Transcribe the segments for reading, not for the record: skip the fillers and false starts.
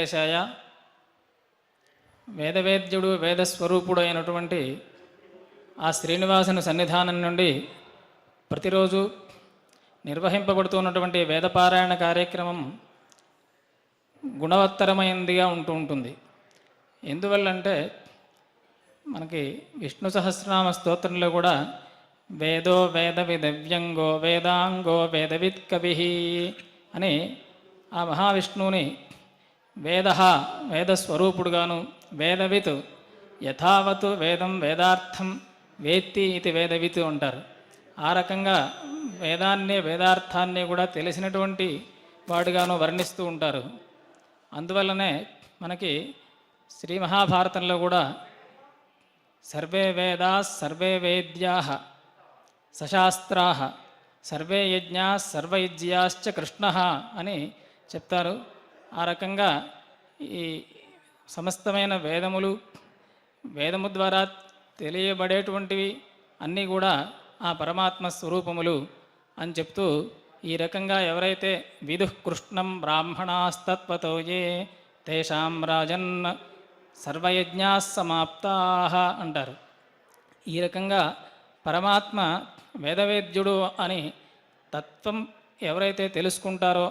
వెంకటేశాయ. వేదవేద్యుడు వేదస్వరూపుడు అయినటువంటి ఆ శ్రీనివాసుని సన్నిధానం నుండి ప్రతిరోజు నిర్వహింపబడుతున్నటువంటి వేదపారాయణ కార్యక్రమం గుణవత్తరమైనదిగా ఉంటుంది. ఎందువల్లంటే మనకి విష్ణు సహస్రనామ స్తోత్రంలో కూడా వేదో వేదవిదవ్యంగో వేదాంగో వేదవిత్ కవి అని ఆ మహావిష్ణువుని వేద వేదస్వరూపుడుగాను, వేదవిత్ యథావత్ వేదం వేదార్థం వేత్తి ఇది వేదవిత్ అంటారు. ఆ రకంగా వేదాన్ని వేదార్థాన్ని కూడా తెలిసినటువంటి వాడుగాను వర్ణిస్తూ ఉంటారు. అందువల్లనే మనకి శ్రీ మహాభారతంలో కూడా సర్వే వేదా సర్వే వేద్యా సశాస్త్రా సర్వే యజ్ఞా సర్వయజ్ఞాశ్చ కృష్ణ అని చెప్తారు. ఆ రకంగా ఈ సమస్తమైన వేదములు, వేదము ద్వారా తెలియబడేటువంటివి అన్నీ కూడా ఆ పరమాత్మ స్వరూపములు అని చెప్తూ, ఈ రకంగా ఎవరైతే విదుః కృష్ణం బ్రాహ్మణాస్తత్వతో ఏ తేషాం రాజన్ సర్వయజ్ఞా సమాప్తా అంటారు. ఈ రకంగా పరమాత్మ వేదవేద్యుడు అని తత్వం ఎవరైతే తెలుసుకుంటారో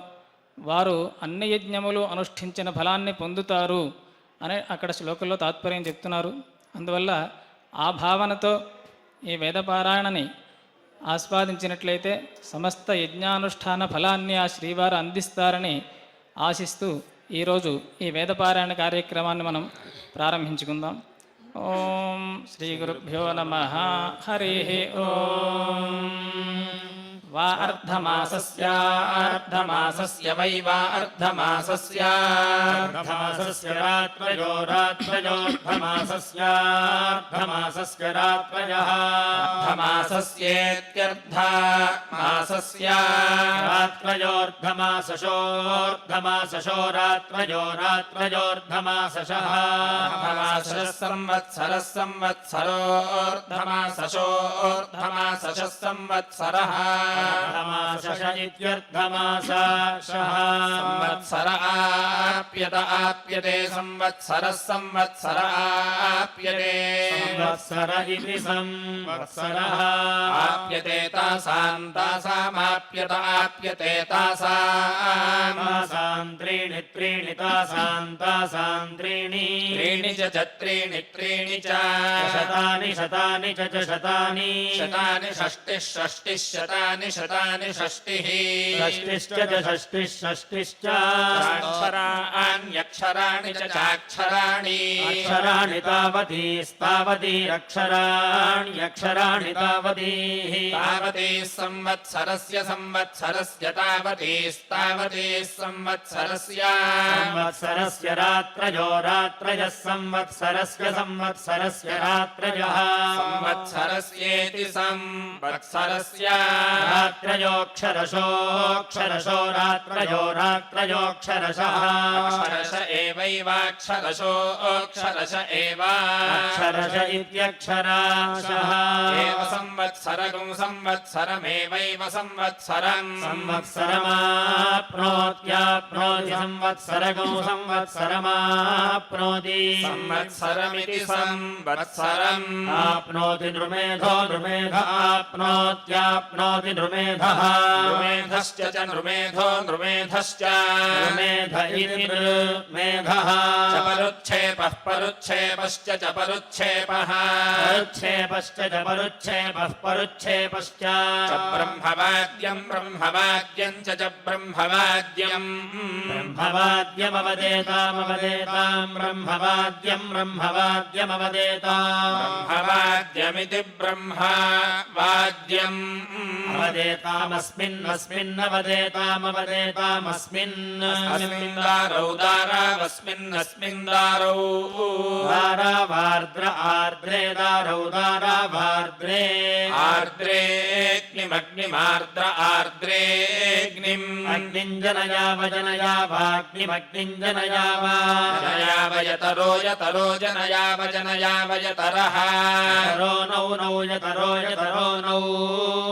వారు అన్ని యజ్ఞములు అనుష్ఠించిన ఫలాన్ని పొందుతారు అని అక్కడ శ్లోకంలో తాత్పర్యం చెప్తున్నారు. అందువల్ల ఆ భావనతో ఈ వేదపారాయణని ఆస్వాదించినట్లయితే సమస్త యజ్ఞానుష్ఠాన ఫలాన్ని ఆ శ్రీవారు అందిస్తారని ఆశిస్తూ ఈరోజు ఈ వేదపారాయణ కార్యక్రమాన్ని మనం ప్రారంభించుకుందాం. ఓం శ్రీ గురుభ్యో నమః. హరి ఓం. వా అర్ధమాసస్య వై వా అర్ధమాసస్య రాత్రయో రాత్రయోర్ధమాసస్య రాత్రయః అర్ధమాసస్యేత్యర్ధ మాసస్య రాత్రయోర్ధమాసశో రాత్రయో రాత్రయోర్ధమాసశః సంవత్సరః సంవత్సరోర్ధమాసశోర్ధమాసశः సంవత్సరః సంవత్సర ఆప్యత ఆప్యతే సంవత్సరః సంవత్సర ఆప్యతే సంవత్సర ఇతి సంవత్సరః ఆప్యతే తాసాం తాసామాప్యత ఆప్యతే తాసాం త్రీణి త్రీణి తాసాం తాసాం త్రీణి త్రీణి చ త్రీణి త్రీణి చ శతాని శతాని చ శతాని శతాని షష్టిః షష్టిః శతాని శతాని షష్టిః షష్టిశ్చ షష్టిః షష్టిశ్చ అక్షరాణ్యక్షరాణి చ చాక్షరాణి అక్షరాణి తావతీ అక్షరాణ్యక్షరాణి తావతీ సంవత్సరస్య సంవత్సరస్య తావతీ సంవత్సరస్య రాత్రయో రాత్రయः సంవత్సరస్య రాత్రయः సంవత్సరస్యేతి సంవత్సరస్య రాత్రయోక్షరశో రాత్రయో రాత్రయోక్షరశః అక్షరశ ఏవైవాక్షరశో అక్షరశ ఏవాక్షరశ ఇత్యక్షరాశః ఏవ సంవత్సరగం సంవత్సరమేవైవ సంవత్సరం సంవత్సరమాప్నోత్యాప్నోతి సంవత్సరగం సంవత్సరమాప్నోతి సంవత్సరమితి సంవత్సరం ఆప్నోతి నృమేధో నృమేధ ఆప్నోత్యాప్నోతి నృమేధః నృమేధశ్చ నృమేధో నృమేధశ్చ నృమేధ ఇతి నృమేధః పరుచ్ఛేపః పరుచ్ఛేపశ్చ పరుచ్ఛేపః పరుచ్ఛేపశ్చ పరుచ్ఛేపః పరుచ్ఛేపశ్చ బ్రహ్మవాద్యం బ్రహ్మవాద్యం చ బ్రహ్మవాద్యం బ్రహ్మవాద్యమవదేతామవదేతాం బ్రహ్మవాద్యం బ్రహ్మవాద్యమవదేతాం బ్రహ్మవాద్యమితి బ్రహ్మవాద్యం అవదేతామస్మిన్నవదేతామవదేతామస్మిన్ దారౌ దారావస్మిన్నస్మిన్ దారౌ దారావార్ద్ర ఆర్ద్రే దారౌ దారావార్ద్రే ఆర్ద్రేగ్నిమగ్నిమార్ద్ర ఆర్ద్రేగ్నిం అగ్నింజనయావ జనయావాగ్నిమగ్నింజనయావ జనయావ यतरो यतरो जनयावजनयावयतरः रो नौ नौ यतरो यतरो नौ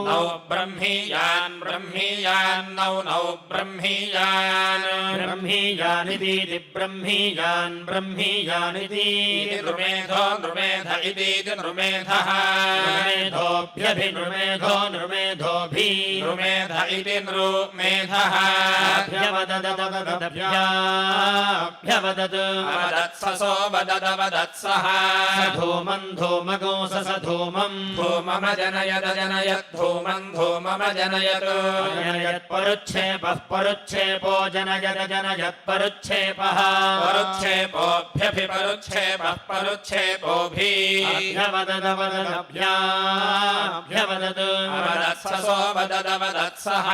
नौ ब्रह्मीयान् ब्रह्मीयान् नौ नौ ब्रह्मीयान् ब्रह्मीयानिति ब्रह्मीयान् ब्रह्मीयानिति नृमेधो नृमेध इतीति नृमेधः नृमेधोऽभ्यभिनृमेधो नृमेधोभि नृमेध इति नृमेधः अभ्यवददभ्याभ्यवदत् अवदत्ससो वददवदत्सः धूमम् धूमगो धूमम् धूममजनयद जनयत् धूमम् धूममजनयत् जनयत् परुच्छेपः परुच्छेपो जनयद जनयत् परुच्छेपः परुच्छेपोऽभ्यभिपरुच्छेपः परुच्छेपोभिः अभ्यवददवददभ्याभ्यवदत् अवदत्ससो वददवदत्सः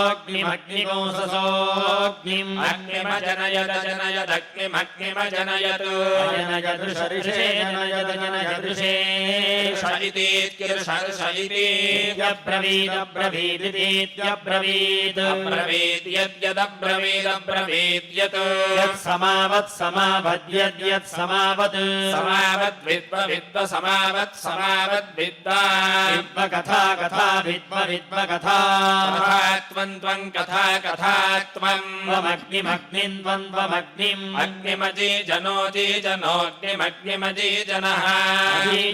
अग्निमग्निगोससोऽग्निम् अग्निमजनयद जनयदग्निमग्निमजनयत् जनयदृशऋषे जनयद जनयदृशे र्ष इति अब्रवीदब्रवीदितीत्यब्रवीत् अब्रवीत् यद्यदब्रवीदब्रवीत् यत् समावत् समावद्यद्यत् समावत् समावद्विद्व समावत् समावद्विद्वा विद्वकथा कथा विद्वकथा त्वं त्वं कथा कथा त्वं त्वमग्निमग्निम् त्वमग्निम् अग्निमजी जनोजी जनोऽग्निमग्निमजी जनः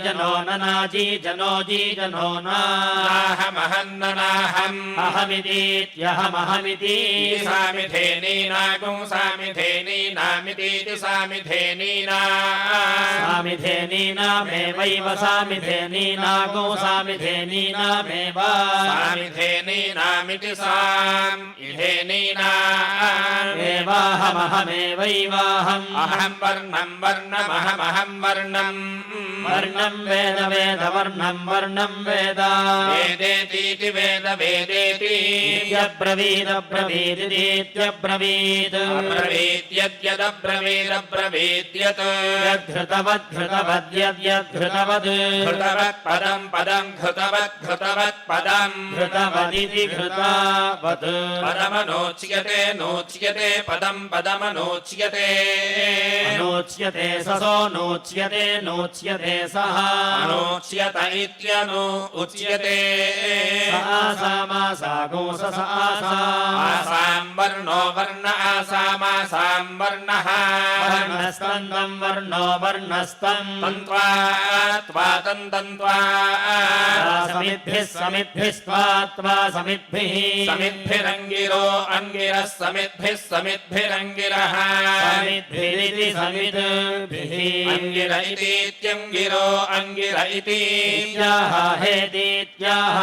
जनो ननाजी जनो जी जनो नाहमहन्ननाहम् अहमितीत्यहमहमिति सामिधेनीनागुं सामिधेनीनामितीति सामिधेनीना सामिधेनीनामेवैव सामिधेनीनागो सामिधेनीनामेव सामिधेनीनामिति सामिधेनीना एवाहमहमेवैवाहम् अहं वर्णं वर्णमहमहं वर्णम् वर्णम् वेद वेद वर्णम् वर्णम् वेद वेदेतीति वेद वेदेति ब्रवीदब्रवीदितीत्यब्रवीत् अब्रवीद्यद्यदब्रवीदब्रवीद्यत् यद्धृतवद्घृतवद्यद्यद्धृतवद् घृतवत् पदं पदं घृतवत् घृतवत् पदं घृतवदिति घृतावत् पदमनोच्यते नोच्यते पदं पदमनोच्यते नोच्यते ससो नोच्यते नोच्यते सः अनोच्यत इत्यनु उच्यते सामासागो आसां वर्णो वर्ण आसामासां वर्णः वर्णस्तन्दम् वर्णो वर्णस्तम् तन्त्वा त्वा तन्तन्त्वा समिद्भिः समिद्भिस्त्वा त्वा समिद्भिः समिद्भिरङ्गिरो अङ्गिरः समिद्भिः समिद्भिरङ्गिरः समिद्भिरिति समिद्भिः अङ्गिर इतीत्यङ्गिरो अङ्गिर इति हेतीत्याह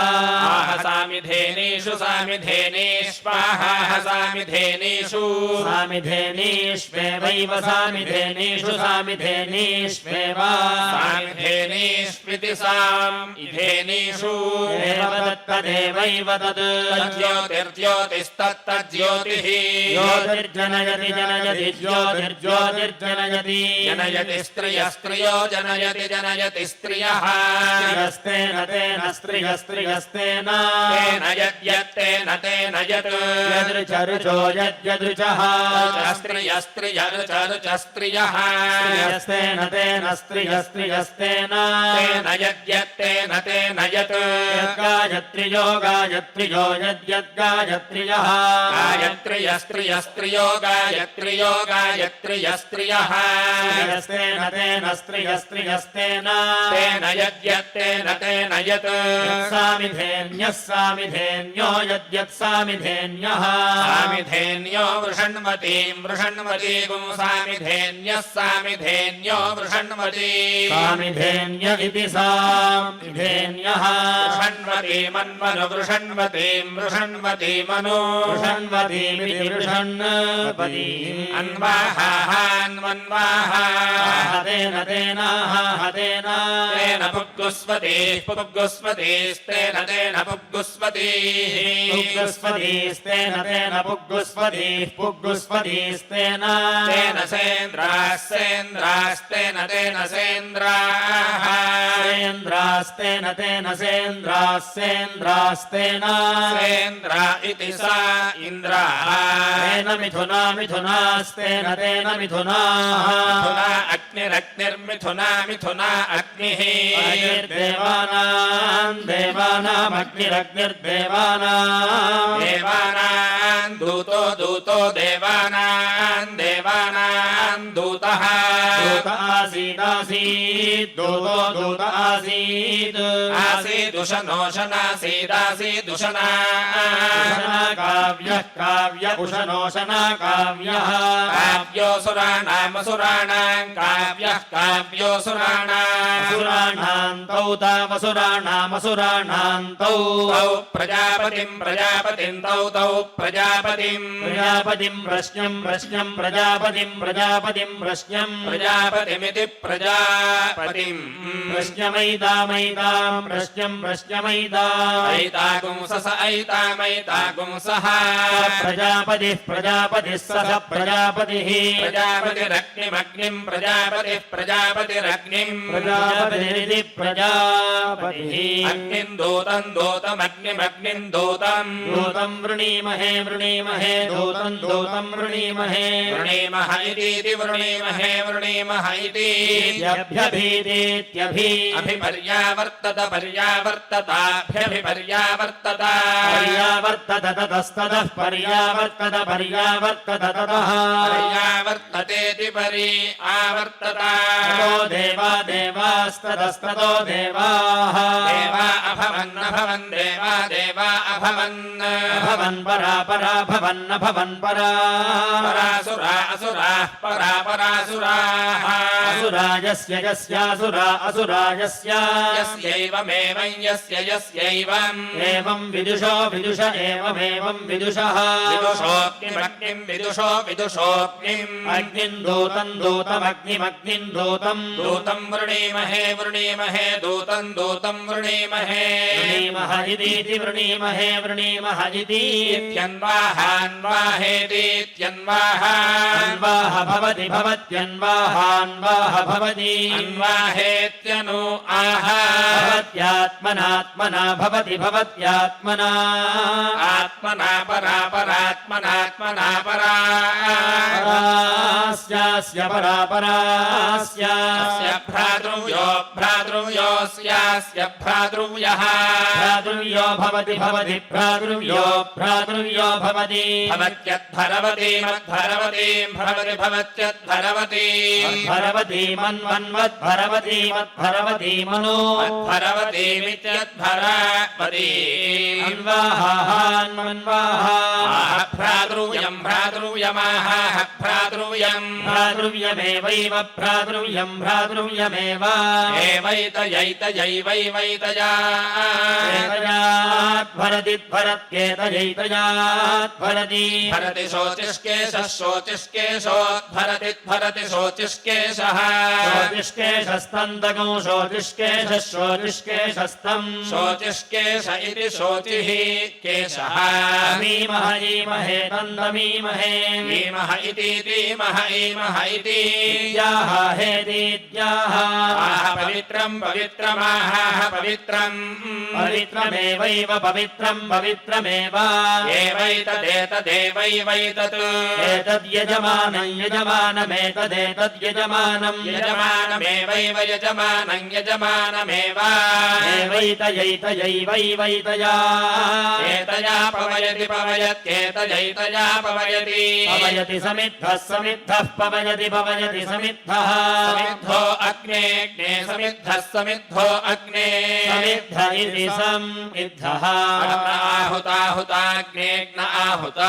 आह सामिधेनीषु सामिधेनीष्वाहाः सामिधेनीषु सामिधेनीष्वेवैव सामिधेनीषु सामिधेनीष्वेव सामिधेनीष्विति सामिधेनीषु एव तत्तदेवैव तत् ज्योतिर्ज्योतिस्तत्तज्योतिः ज्योतिर्जनयति जनयति ज्योतिर्ज्योतिर्जनयति जनयति स्त्रियस्त्रियो जनयति जनयति स्त्रियः स्त्रियस्तेन तेन स्त्रियस्त्रियस्तेन तेन यद्यत्तेन तेन यत् यदृचरुचो यद्यदृचः स्त्रियस्त्रियरुचरुचस्त्रियः स्त्रियस्तेन तेन स्त्रियस्त्रियस्तेन तेन यद्यत्तेन तेन यत् यद्गायत्र्यो गायत्र्यो यद्यद्गायत्र्यः गायत्र्यस्त्रियस्त्रियो गायत्र्यो गायत्र्यस्त्रियः स्त्रियस्तेन तेन स्त्रियस्त्रियस्तेन तेन यद्यत्तेन तेन यत् सामिधेन्यः सामिधेन्यो यद्यत् सामिधेन्यः सामिधेन्यो वृषण्वतीं वृषण्वतीं सामिधेन्यः सामिधेन्यो वृषण्वती सामिधेन्य इति सामिधेन्यः वृषण्वतीमन्वनु वृषण्वतीं वृषण्वतीमनु वृषण्वतीमिति वृषण्वतीम् अन्वाहान्वन्वा स्वाहा तेन तेनाहतेन तेन पुग्गुस्वतीः पुग्गुस्वतीस्तेन तेन पुग्गुस्वतीः पुग्गुस्वतीस्तेन तेन पुग्गुस्वतीः पुग्गुस्वतीस्तेन तेन सेन्द्राः सेन्द्रास्तेन तेन सेन्द्राः सेन्द्रास्तेन तेन सेन्द्राः सेन्द्रास्तेन सेन्द्रा इति सा इन्द्राः तेन मिथुना मिथुनास्तेन तेन मिथुनाः मिथुना अग्निरग्निर्मिथुना मिथुना अग्निः देवानाम् देवानामग्निरग्निर्देवानाम् देवानां दूतो दूतो देवानां देवानां दूतः दूत आसीदासीत् दूतो दूत आसीत् आसीदुशनोशनासीदासीदुशना काव्यः काव्य उशनोशना काव्यः काव्योऽसुराणामसुराणां काव्यः काव्योऽसुराणाम् असुराणाम् तौ तावसुराणामसुराणाम् तौ तौ प्रजापतिं प्रजापतिं तौ तौ प्रजापतिं प्रजापतिम् प्रश्नम् प्रश्नम् प्रजापतिम् प्रजापतिम् प्रश्नम् प्रजापतिमिति प्रजापतिम् प्रश्नमैतामैताम् प्रश्नम् प्रश्नमैता ऐतागुंसस ऐतामैतागुंसः प्रजापतिः प्रजापतिः सह प्रजापतिः प्रजापतिरग्निमग्निं प्रजापतिः प्रजापतिरग्निम् प्रजापतिरिति प्रजापतिः अग्निं दूतं दूतमग्निमग्निं दूतम् दूतम् वृणीमहे वृणीमहे दूतम् दूतम् वृणीमहे वृणीमः इति वृणीमहे वृणीमः इति अभिपर्यावर्तत पर्यावर्तताभ्यभिपर्यावर्तत पर्यावर्तत ततस्ततः पर्यावर्तत पर्यावर्तत ततः पर्यावर्ततेति परि आवर्तत ततो देवा देवास्ततस्ततो देवाः देवा अभवन्नभवन् देवा देवा अभवन् अभवन् परा परा भवन्नभवन् परा परासुरा असुराः परा परासुराः असुरायस्य यस्यासुरा असुरायस्य यस्यैवमेवं यस्यैवम् एवं विदुषो विदुष एवमेवं विदुषः विदुषोऽग्निमग्निं विदुषो विदुषोऽग्निम् अग्निम् दूतम् दूतमग्निमग्निम् दूतम् दूतं वृणीमहे वृणीमहे दूतं दूतं वृणीमहे वृणीमः इति वृणीमहे वृणीमः इति इत्यन्वाहान्वाहेतीत्यन्वाः अन्वाह भवति भवत्यन्वाहान्वाह भवति अन्वाहेत्यनु आह भवत्यात्मनात्मना भवति भवत्यात्मना आत्मना परा परात्मनात्मना परा परास्यास्य परा परास्य भ्रातृव्यो भ्रातृव्योऽस्यास्य भ्रातृव्यः भ्रातृव्यो भवति भवति भ्रातृव्यो भ्रातृव्यो भवति भवत्यद्भरवती मद्भरवतीं भवति भवत्यद्भरवती भरवती मन्वन्वद्भरवती मद्भरवती मनो भरवतीमित्यद्भरवती अन्वाहान्वन्वाः भ्रातृव्यं भ्रातृव्यमाह भ्रातृव्यं भ्रातृव्यमेवैव भ्रातृव्यं भ्रातृव्यमेव एवैतयैतयैवैवैतया भरतीभरत्येतयैतयाद्भरति भरति शोचिष्केशः शोचिष्केशोद्भरति शोचिष्केशः शोचिष्केशस्तन्तकौ शोचिष्केशः शोचिष्केशस्तम् शोचिष्केश इति शोचिः केशः मीमह ईमहे तन्दमीमहे ईमः इति धीमः ईमः इति दीद्याः हे दीद्याः आह पवित्रं पवित्रमाह पवित्रम् पवित्रमेवैव पवित्रं पवित्रमेव एवैतदेतदेवैवैतत् एतद्यजमानं यजमानमेतदेतद्यजमानं यजमानमेवैव यजमानं यजमानमेव एवैतयैतयैवैवैतया एतया पवयति पवयत्येतयैतया पवयति पवयति समिद्धः समिद्धः पवयति पवयति समिद्धः समिद्धो अग्नेऽग्ने समिद्धः समिद्धो अग्ने समिद्ध इति समिद्धः आहुताहुताग्नेऽग्न आहुता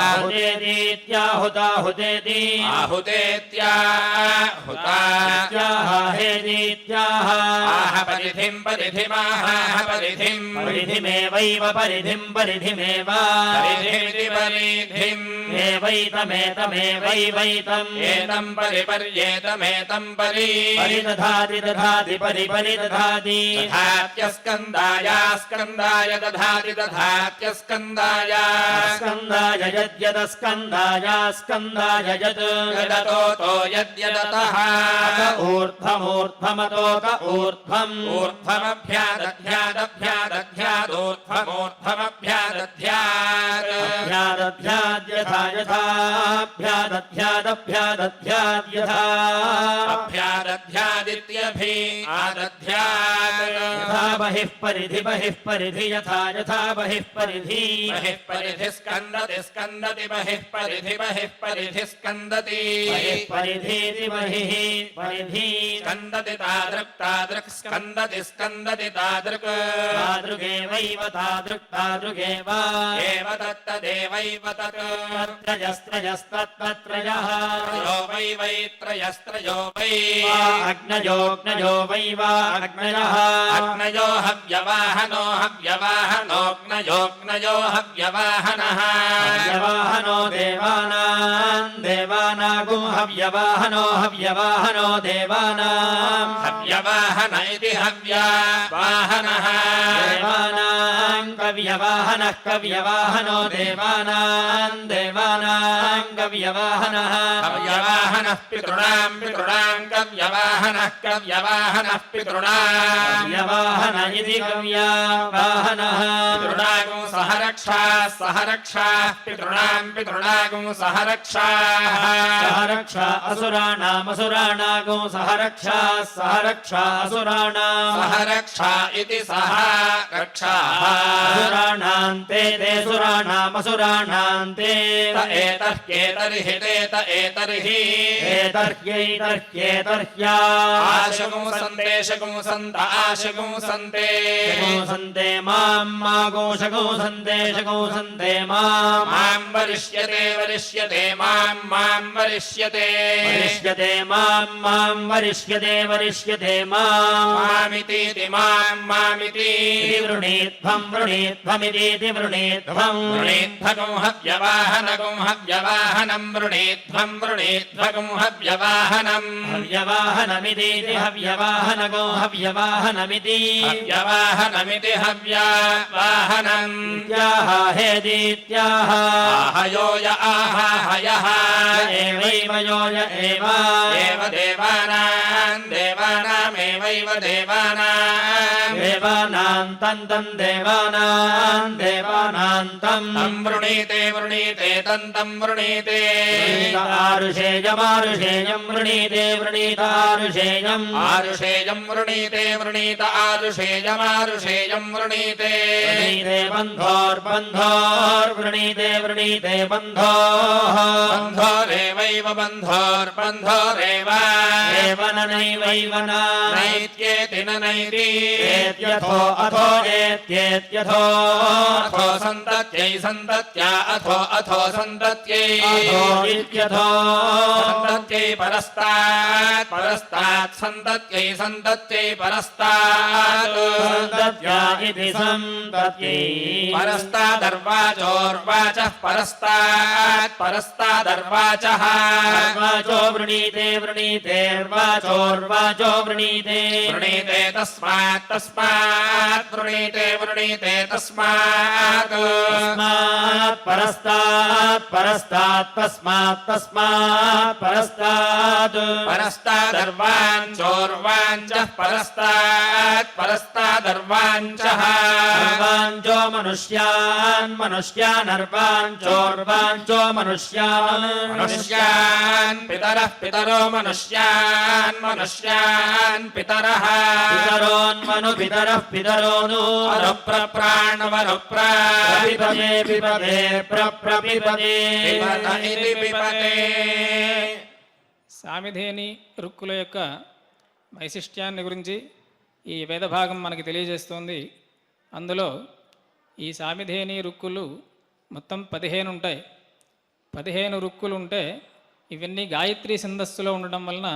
आहुतेतीत्याहुताहुतेति आहुतेत्याहुता हेतीत्याह आह परिधे परिधिं परिधिमाहाः परिधिं परिधिमेवैव परिधिं परिधिमेव परिधिमिति परिधिम् एवैतमेतमेवैवैतम् एतं परिपर्येतमेतं परि परिदधाति दधाति परिपरिदधाति दधात्यस्कन्दाय स्कन्दाय दधाति दधात्यस्कन्दाय स्कन्दाय यद्यदस्कन्दाय स्कन्दाय यत् यदतो यद्यदतः ऊर्ध्वमूर्ध्वमतोत ऊर्ध्वम् ऊर्ध्वमभ्यादध्यादभ्यादोर्ध्वमूर्ध्वमभ्यादध्यात् अभ्यादध्याद्यथा यथाभ्यादध्यादभ्यादध्याद्यथा अभ्यादध्यादित्यभि आदध्यात् यथा बहिः परिधि यथा यथा बहिः परिधि बहिः परिधि स्कन्दति स्कन्दति बहिः परिधि स्कन्दति बहिः परिधीति बहिः परिधि स्कन्दति तादृक् स्कन्दति स्कन्दति तादृक् तादृगेवैव तादृक् एव तत्तदेवैव तत् त्रयस्तत्त्रयः त्रयो वै त्रयस्त्रयो वै अग्नयोऽग्नयो वै वा अग्नयः अग्नयो हव्यवाहनोऽग्नयो हव्यवाहनः हव्यवाहनो देवानागुं हव्यवाहनो देवानाम् हव्यवाहन इति हव्यवाहनः देवानां कव्यवाहनो देवानां कव्यवाहनः हव्यवाहनः पितॄणां कव्यवाहनः पितॄणां कव्यवाहन इति कव्यवाहनः पितॄणागुं सहरक्षा पितॄणागुं सहरक्षाः सहरक्षा असुराणागुं सहरक्षा असुराणाम् सहरक्षा इति सह रक्षाः असुराणान्ते ते सुराणामसुराणान्ते एतः केतर्हि तेत एतर्हि एतर्ह्यैतर्ह्येतर्ह्या शकुं सन्त आशकुं सन्ते सन्ते मां मागोषगो सन्ते मां वरिष्यते मां वरिष्यते वरिष्यते मामिति मामिति वृणीध्वमिति वृणीध्वगुं हव्यवाहनं वृणीध्वगुं हव्यवाहनम् हव्यवाहनमिति हव्यवाहनमिति हव्यवाहनम् हेदीत्याह आहयोय आहाहयः एवैव योय एव देवानामेवैव देवानां तं देवानां तं वृणीते तं वृणीते आरुषेयं वृणीते आरुषेयं वृणीते आरुषेयं वृणीते बन्धोर्वृणीते बन्धोरेवैव बन्धोरेव नैवैव नैत्येति न नैति एत्यथो सन्तत्यै अथो सन्तत्यै सन्तत्यै परस्तात् सन्तत्यै परस्तात् इति सन्तत्यै परस्तादर्वाचोर्वाचः परस्तादर्वाचः अर्वाचो वृणीतेर्वाचोर्वाचो वृणीते तस्मात् वृणीते तस्मात् परस्तादर्वाञ्चोर्वाञ्चः परस्तादर्वाञ्चः अर्वाञ्चो मनुष्यानर्वाञ्चोर्वाञ्चो मनुष्यान् पितरो मनुष्यान् पितरः पितरोनु पिपते సామిధేని రుక్కుల యొక్క వైశిష్ట్యాన్ని గురించి ఈ వేదభాగం మనకి తెలియజేస్తుంది. అందులో ఈ సామిధేని రుక్కులు మొత్తం 15 ఉంటాయి. 15 రుక్కులు ఉంటే ఇవన్నీ గాయత్రి ఛందస్సులో ఉండడం వలన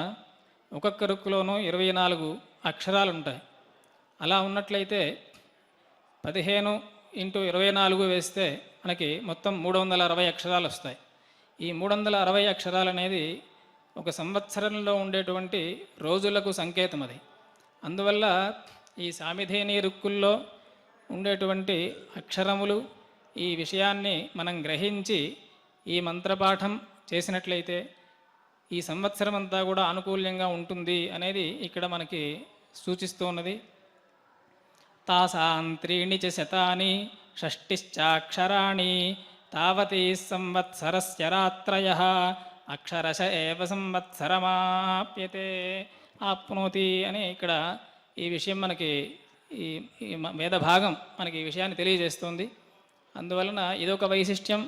ఒక్కొక్క రుక్కులోనూ 24 అక్షరాలు ఉంటాయి. అలా ఉన్నట్లయితే 15 × 24 వేస్తే మనకి మొత్తం 360 అక్షరాలు వస్తాయి. ఈ 360 అక్షరాలు అనేది ఒక సంవత్సరంలో ఉండేటువంటి రోజులకు సంకేతం అది. అందువల్ల ఈ సామిధేని రుక్కుల్లో ఉండేటువంటి అక్షరములు ఈ విషయాన్ని మనం గ్రహించి ఈ మంత్రపాఠం చేసినట్లయితే ఈ సంవత్సరం అంతా కూడా అనుకూల్యంగా ఉంటుంది అనేది ఇక్కడ మనకి సూచిస్తూ ఉన్నది. తాసాం 3 చ శతాని 6 తావతీ సంవత్సరస్య రాత్రయః అక్షరశ ఏవ సంవత్సరమాప్యతే ఆప్నోతి అని ఇక్కడ ఈ విషయం మనకి ఈ వేదభాగం మనకి ఈ విషయాన్ని తెలియజేస్తుంది. అందువలన ఇదొక వైశిష్ట్యం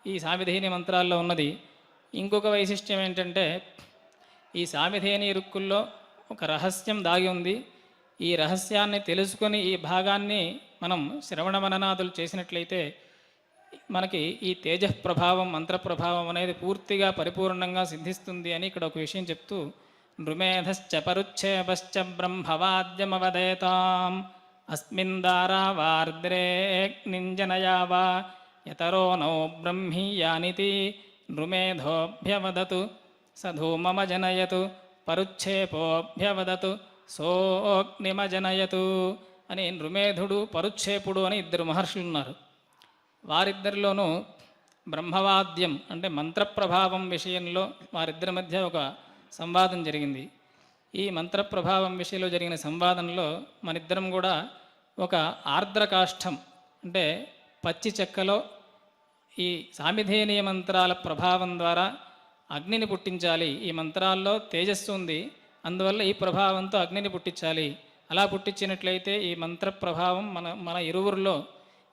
ఈ సామిధేని మంత్రాల్లో ఉన్నది. ఇంకొక వైశిష్ట్యం ఏంటంటే ఈ సామిధేని రుక్కుల్లో ఒక రహస్యం దాగి ఉంది. ఈ రహస్యాన్ని తెలుసుకొని ఈ భాగాన్ని మనం శ్రవణ మననాదులు చేసినట్లయితే మనకి ఈ తేజఃప్రభావం మంత్రప్రభావం అనేది పూర్తిగా పరిపూర్ణంగా సిద్ధిస్తుంది అని ఇక్కడ ఒక విషయం చెప్తూ నృమేధశ్చ పరుచ్ఛేపశ్చ బ్రహ్మవాద్యమవదేతాం అస్మిన్ దారావార్ద్రేగ్నింజనయావా యతరో నో బ్రహ్మీయానితి నృమేధోభ్యవదతు సధూమమజనయతు పరుచ్ఛేపోభ్యవదతు సోగ్నిమజనయతు అని నృమేధుడు పరుచ్ఛేపుడు అని 2 మహర్షులు ఉన్నారు. వారిద్దరిలోనూ బ్రహ్మవాద్యం అంటే మంత్రప్రభావం విషయంలో వారిద్దరి మధ్య ఒక సంవాదం జరిగింది. ఈ మంత్రప్రభావం విషయంలో జరిగిన సంవాదంలో మనిద్దరం కూడా ఒక ఆర్ద్రకాష్టం అంటే పచ్చి చెక్కలో ఈ సామిధేనీయ మంత్రాల ప్రభావం ద్వారా అగ్నిని పుట్టించాలి. ఈ మంత్రాల్లో తేజస్సు ఉంది, అందువల్ల ఈ ప్రభావంతో అగ్నిని పుట్టించాలి. అలా పుట్టించినట్లయితే ఈ మంత్ర ప్రభావం మన ఇరువురిలో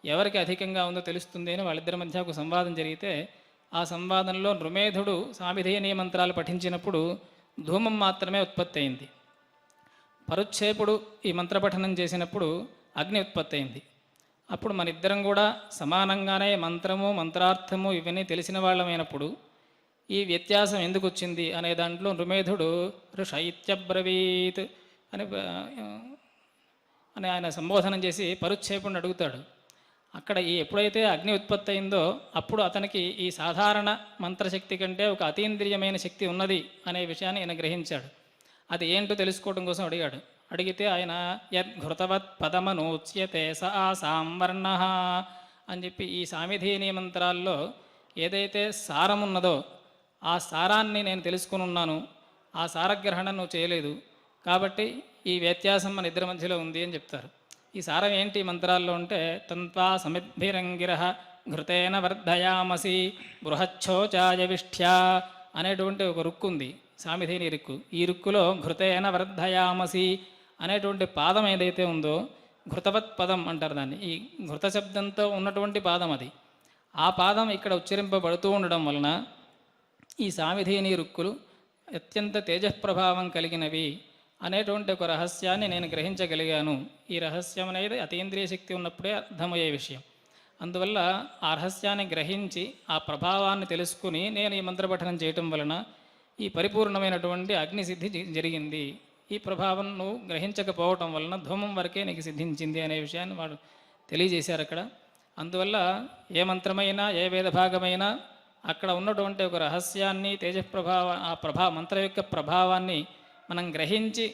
ఎవరికి అధికంగా ఉందో తెలుస్తుంది అని వాళ్ళిద్దరి మధ్య ఒక సంవాదం జరిగితే ఆ సంవాదంలో నృమేధుడు సామిధేనీయ మంత్రాలు పఠించినప్పుడు ధూమం మాత్రమే ఉత్పత్తి అయింది. పరుచ్ఛేపుడు ఈ మంత్రపఠనం చేసినప్పుడు అగ్ని ఉత్పత్తి అయింది. అప్పుడు మన ఇద్దరం కూడా సమానంగానే మంత్రము మంత్రార్థము ఇవన్నీ తెలిసిన వాళ్ళమైనప్పుడు ఈ వ్యత్యాసం ఎందుకు వచ్చింది అనే దాంట్లో నృమేధుడు ఋషైత్యబ్రవీత్ అని ఆయన సంబోధనం చేసి పరుచ్ఛేపుడిని అడుగుతాడు. అక్కడ ఎప్పుడైతే అగ్ని ఉత్పత్తి అయిందో అప్పుడు అతనికి ఈ సాధారణ మంత్రశక్తి కంటే ఒక అతీంద్రియమైన శక్తి ఉన్నది అనే విషయాన్ని ఆయన గ్రహించాడు. అది ఏంటో తెలుసుకోవడం కోసం అడిగాడు. అడిగితే ఆయన యద్ఘృతవత్ పదమనోచ్యతే స ఆసాం వర్ణః అని చెప్పి ఈ సామిధేని మంత్రాల్లో ఏదైతే సారం ఉన్నదో ఆ సారాన్ని నేను తెలుసుకుని ఉన్నాను, ఆ సారగ్రహణం నువ్వు చేయలేదు, కాబట్టి ఈ వ్యత్యాసం మన ఇద్దరి మధ్యలో ఉంది అని చెప్తారు. ఈ సారం ఏంటి మంత్రాల్లో అంటే తంత్వా సమిద్భిరంగిరః ఘృతేన వర్ధయామసి బృహచ్చోచాయ విష్ఠ్యా అనేటువంటి ఒక రుక్కు ఉంది, సామిధేని రుక్కు. ఈ రుక్కులో ఘృతేన వర్ధయామసి అనేటువంటి పాదం ఏదైతే ఉందో ఘృతవత్ పదం అంటారు దాన్ని. ఈ ఘృత శబ్దంతో ఉన్నటువంటి పాదం అది. ఆ పాదం ఇక్కడ ఉచ్చరింపబడుతూ ఉండడం వలన ఈ సామిధేని రుక్కులు అత్యంత తేజఃప్రభావం కలిగినవి అనేటువంటి ఒక రహస్యాన్ని నేను గ్రహించగలిగాను. ఈ రహస్యం అనేది అతీంద్రియ శక్తి ఉన్నప్పుడే అర్థమయ్యే విషయం. అందువల్ల ఆ రహస్యాన్ని గ్రహించి ఆ ప్రభావాన్ని తెలుసుకుని నేను ఈ మంత్రపఠనం చేయటం వలన ఈ పరిపూర్ణమైనటువంటి అగ్నిసిద్ధి జరిగింది. ఈ ప్రభావం నువ్వు గ్రహించకపోవటం వలన ధూమం వరకే నీకు సిద్ధించింది అనే విషయాన్ని వాడు తెలియజేశారు అక్కడ. అందువల్ల ఏ మంత్రమైనా ఏ వేదభాగమైనా అక్కడ ఉన్నటువంటి ఒక రహస్యాన్ని మంత్ర యొక్క ప్రభావాన్ని మనం గ్రహించి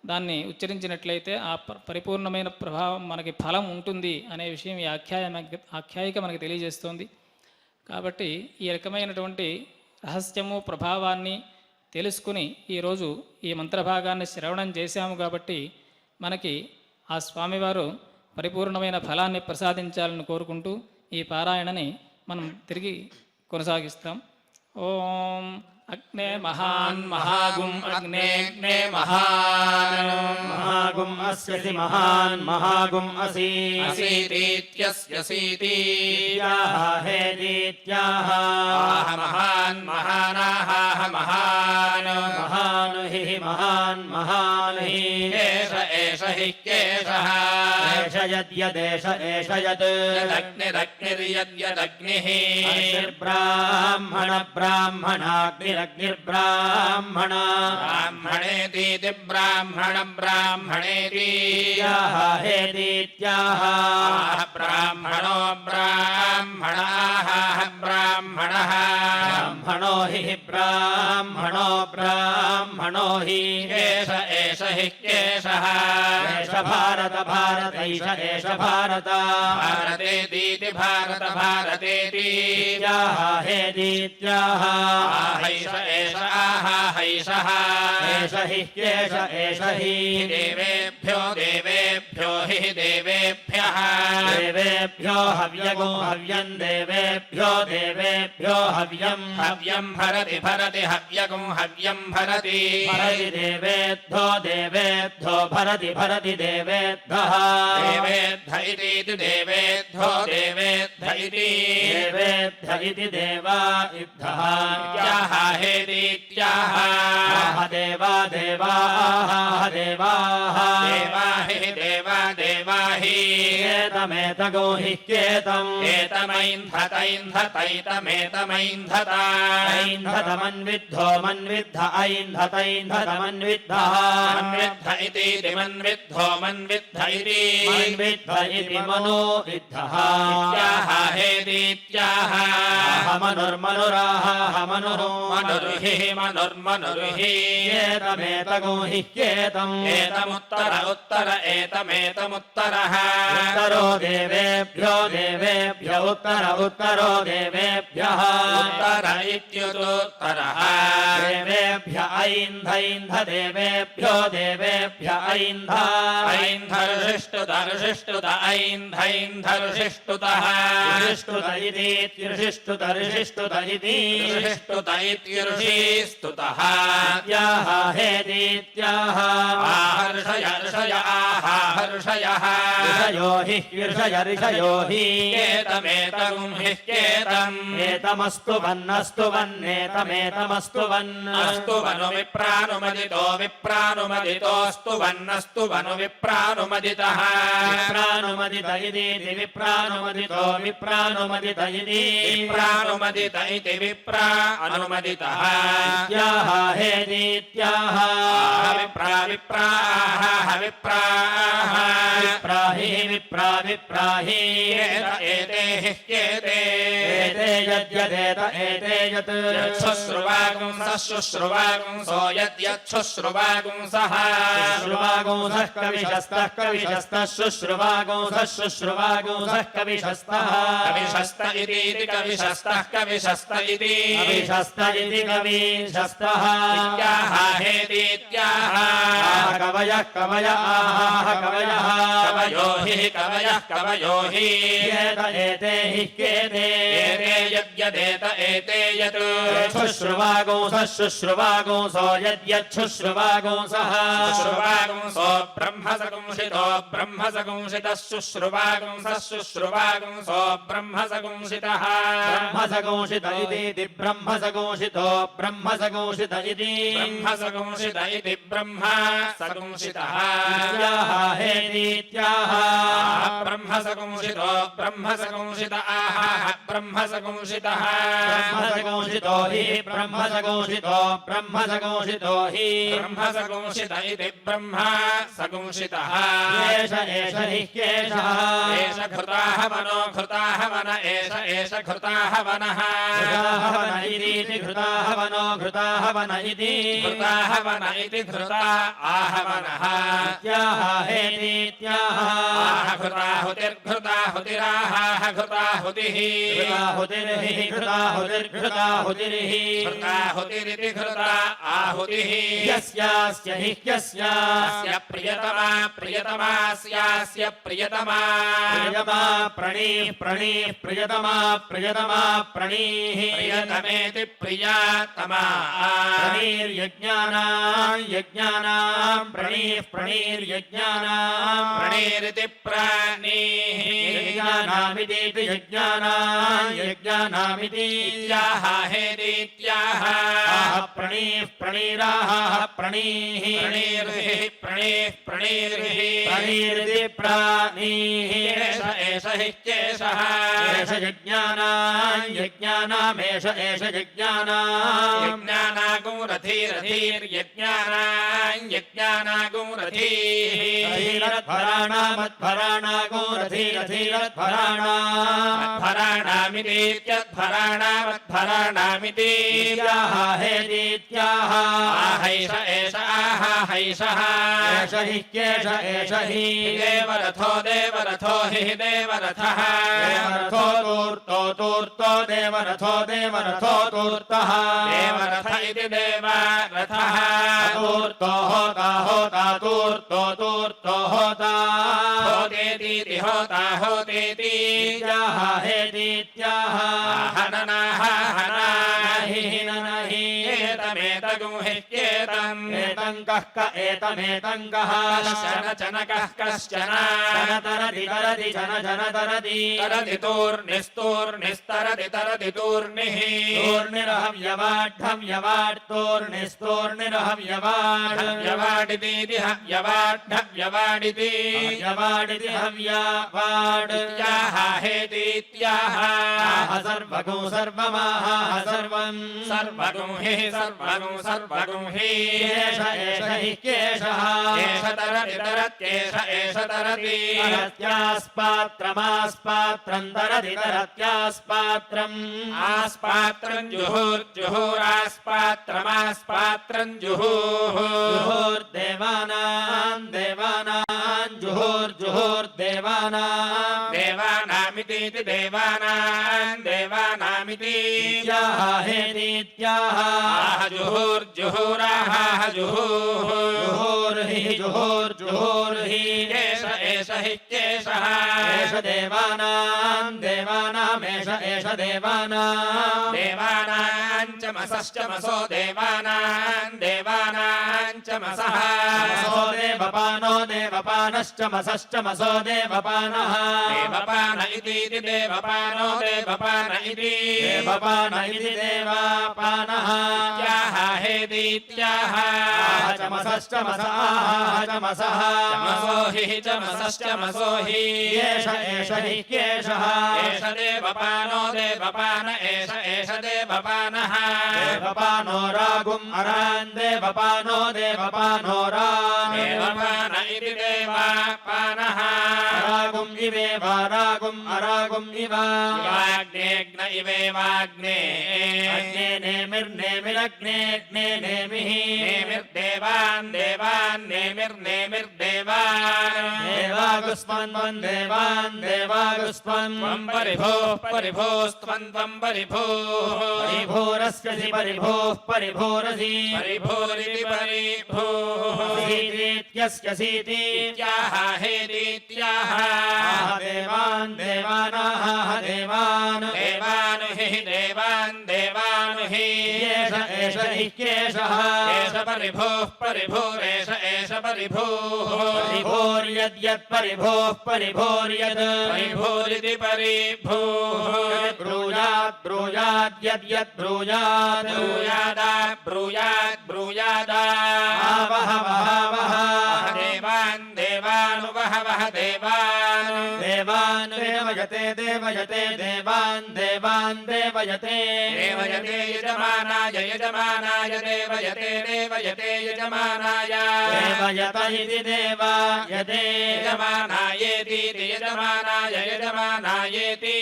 దాన్ని ఉచ్చరించినట్లయితే ఆ పరిపూర్ణమైన ప్రభావం మనకి ఫలం ఉంటుంది అనే విషయం ఈ ఆఖ్యాయిక మనకి తెలియజేస్తోంది. కాబట్టి ఈ రకమైనటువంటి రహస్యము ప్రభావాన్ని తెలుసుకుని ఈరోజు ఈ మంత్రభాగాన్ని శ్రవణం చేశాము కాబట్టి మనకి ఆ స్వామివారు పరిపూర్ణమైన ఫలాన్ని ప్రసాదించాలని కోరుకుంటూ ఈ పారాయణని మనం తిరిగి కొనసాగిస్తాం. ఓం అగ్నే మహాన్ మహాగుం అగ్నేగ్నే మహాన్ మహాగుం అస్యసి మహాన్ మహాగుం అసి అసీతీత్యస్యసీతి హేదీత్యాహ మహాన్ మహానాహాహ మహాన్ మహాను హి మహాన్ మహాన్ హి ఏష ఏష హి కేశః ఏష యద్యదేష ఏష యత్ యదగ్నిరగ్నిర్యద్యదగ్నిః బ్రాహ్మణ బ్రాహ్మణాగ్నిర अग्निर्ब्राह्मण ब्राह्मणेतीति ब्राह्मण ब्राह्मणेति हेतीत्याह ब्राह्मणो ब्राह्मणाः ब्राह्मणः ब्राह्मणो हि ब्राह्मणो ब्राह्मणो हि एष एष हि केशः एष भारत भारतैष एष भारत भारतेतीति भारत भारतेति हेतीत्याह हैष एष आह हैषः एष हि केश एष हि देवेभ्यो देवेभ्यो हि देवेभ्यः देवेभ्यो हव्यगो हव्यं देवेभ्यो देवेभ्यो हव्यं हव्यं भरति भरति हव्यगुं हव्यं भरति भरति देवेभ्यो देवेभ्यो भरति भरति देवेभ्यः देवेद्ध इति देवेद्धो देवेद्ध इति देवेभ्य इति देवा इद्धः याः हेतीत्याह देवा देवाः देवाः देवा हि देवा देवा हि एतमेतगो हि केतम् एतमैन्धतैन्धतैतमेतमैन्धत ऐन्धतमन्विद्धो मन्विद्ध ऐन्धतैन्धतमन्विद्धः मन्विद्ध इति मन्विद्धो मन्विद्ध इति मन्विद्ध इति मनो विद्धः याः हेतीत्याह मनुर्मनुराः मनुरो मनुर्हि मनुर्मनुर्हि एतमेतगो हि केतम् एतमुत्तर उत्तर एतमेतमुत्तरः उत्तरो देवेभ्यो देवेभ्य उत्तर उत्तरो देवेभ्यः उत्तर इत्युत्तरः देवेभ्य ऐन्धैन्ध देवेभ्यो देवेभ्य ऐन्ध ऐन्धर्षिष्टुतर्षिष्टुत ऐन्धैन्धर्षिष्टुतः ऋषिष्टुत इति ऋषिष्टुत ऋषिष्टुत इति ऋषिष्टुत इत्यर्षिस्तुतः याः हेतीत्याह आहर्षय ऋषय आहर्षयः ऋषयो हि ऋषय ऋषयो हि एतमेतगुं हि केतम् एतमस्तु वन्नस्तु वन्नेतमेतमस्तु वन् अस्तु वनु विप्रानुमदितो विप्रानुमदितोऽस्तु वन्नस्तु वनु विप्रानुमदितः विप्रानुमदित इति विप्रानुमदितो विप्रानुमदित इति विप्रानुमदित इति विप्रा अनुमदितः याः हेतीत्याह विप्रा विप्राः विप्राः विप्राहि विप्रा विप्राहि एते हि केते एते यद्यदेत एते यत् शुश्रुवागुंसो यद्यच्छुश्रुवागुंसः शुश्रुवागुंसः कविशस्तः कविशस्तः शुश्रुवागुंसः शुश्रुवागुंसः कविशस्तः कविशस्त इति कविशस्तः कविशस्त इति कविशस्त इति कविशस्तः इत्याह हेतीत्याह कवयः कवय आह कवयः कवयो हि कवयः कवयो हि एते हि केते एते यद्यदेत एते यत् शुश्रुवागुंसः शुश्रुवागुंसो यद्यच्छुश्रुवागुंसः शुश्रुवागुंसो ब्रह्मसगुंसितो ब्रह्मसगुंसितः शुश्रुवागुंसः शुश्रुवागुंसो ब्रह्मसगुंसितः ब्रह्मसगुंसित इति ब्रह्मसगुंसितो ब्रह्मसगुंसित इति ब्रह्मसगुंसित इति ब्रह्म सगुंसितः याः हेतीत्याह ब्रह्मसगुंसितो ब्रह्मसगुंसित आह ब्रह्मसगुंसितः ब्रह्मसगुंसितो हि ब्रह्मसगुंसितो ब्रह्मसगुंसितो हि ब्रह्मसगुंसित इति ब्रह्म सगुंसितः एष एष हि केशः एष घृताः वनो घृताः वन एष एष घृताः वनः घृताः वन इति घृताः वनो घृताः वन इति घृताः वन इति घृता आह वनः याः हेतीत्याह घृताहुतिर्घृताहुतिराह घृताहुतिः घृताहुतिर्हि घृताहुतिर्घृताहुतिर्हि घृताहुतिरिति घृता आहुतिः यस्यास्य हि यस्यास्य प्रियतमा प्रियतमास्यास्य प्रियतमा प्रियतमा प्रणीः प्रणीः प्रियतमा प्रियतमा प्रणीः प्रियतमेति प्रियातमा प्रणीर्यज्ञानां यज्ञानां प्रणीः प्रणीर्यज्ञानाम् प्रणीरिति प्राणीः यज्ञानामिति यज्ञानामिति इत्याह हेदीत्याह प्रणीः प्रणीराः प्रणीः प्रणीर्हि प्रणीः प्रणीर्हि प्रणीरिति प्राणीः एष एष हि केशः एष यज्ञानामेष एष यज्ञानाम् यज्ञानागो रथीर्यज्ञानागो रथीः रथीरथराणामध्वराणागो रथीरथीरध्वराणाम् मध्वराणामिति हेदीत्याह आहैष एष आह हैषः एष हि केश एष हि देवरथो देवरथो हि देवरथः देवरथो तूर्तो देवरथो तूर्तः देवरथ इति देवरथः तूर्तो होता तूर्तो होता होतेतीति होता होतेति हेदीत्याह हननाः हि नहि एतमेतगुह्येतम् एतङ्कः क एतमेतङ्कः कश्चन चनकः कश्चन तरति तरति तरति तूर्निस्तूर्निस्तरति तरति तूर्निः तूर्निरहव्यवाड्तूर्निस्तूर्निरहव्यवाड् हव्यवाडितीति हव्यवाड्ढव्यवाडिति हव्यवाडिति इत्याह हेतीत्याह सर्वगो सर्वमाह सर्वम् सर्वगुं हि एष हि केशः एष तरति तरत्येष एष तरति तरत्यास्पात्रमास्पात्रम् तरति तरत्यास्पात्रम् आस्पात्रम् जुहुरास्पात्रमास्पात्रम् जुहुर्देवानाम् जुहुर्देवानाम् देवानामिति देवानामिति हेदीत्याह आह जुहुराह जुहुर्हि एष हि केशः एष देवानामेष एष देवानाम् देवानाञ्चमसश्चमसो देवानाञ्चमसः मसो देवपानो देवपानश्चमसश्चमसो देवपानः देवपान इति देवपानो देवपान इति देवपान इति देवापानः इत्याह हेदीत्याह चमसश्चमसः चमसो हि चमसश्चमसो हि एष हि केशः एष देवपानो देवपान एष देवपानः देवपानो रागुम् अरान् देवपानो रान् देवपान इति देवपानः रागुम् इवेव रागुम् अरागुम् इव इवाग्नेऽग्न इवेवाग्ने अग्ने नेमिर्नेमिरग्ने नेमिः नेमिर्देवान् देवागुस्मन् देवागुस्मन् त्वं परिभोस्त्वं परिभोरस्यसि परिभोरसि परिभोरिति परिभोः सीतीत्यस्यसीति इत्याह हेदीत्याह देवान् देवानु हि एष हि केशः एष परिभोरेष एष परिभोः परिभोर्यद्यत् परिभोर्यद् परिभोरिति परिभोः ब्रूयाद्यद्यत् ब्रूयादा वह देवानुवहवह देवान् देवयते देवान् देवयते यजमानाय देवयते यजमानाय देवयत इति देवायते यजमानायेति यजमानायेति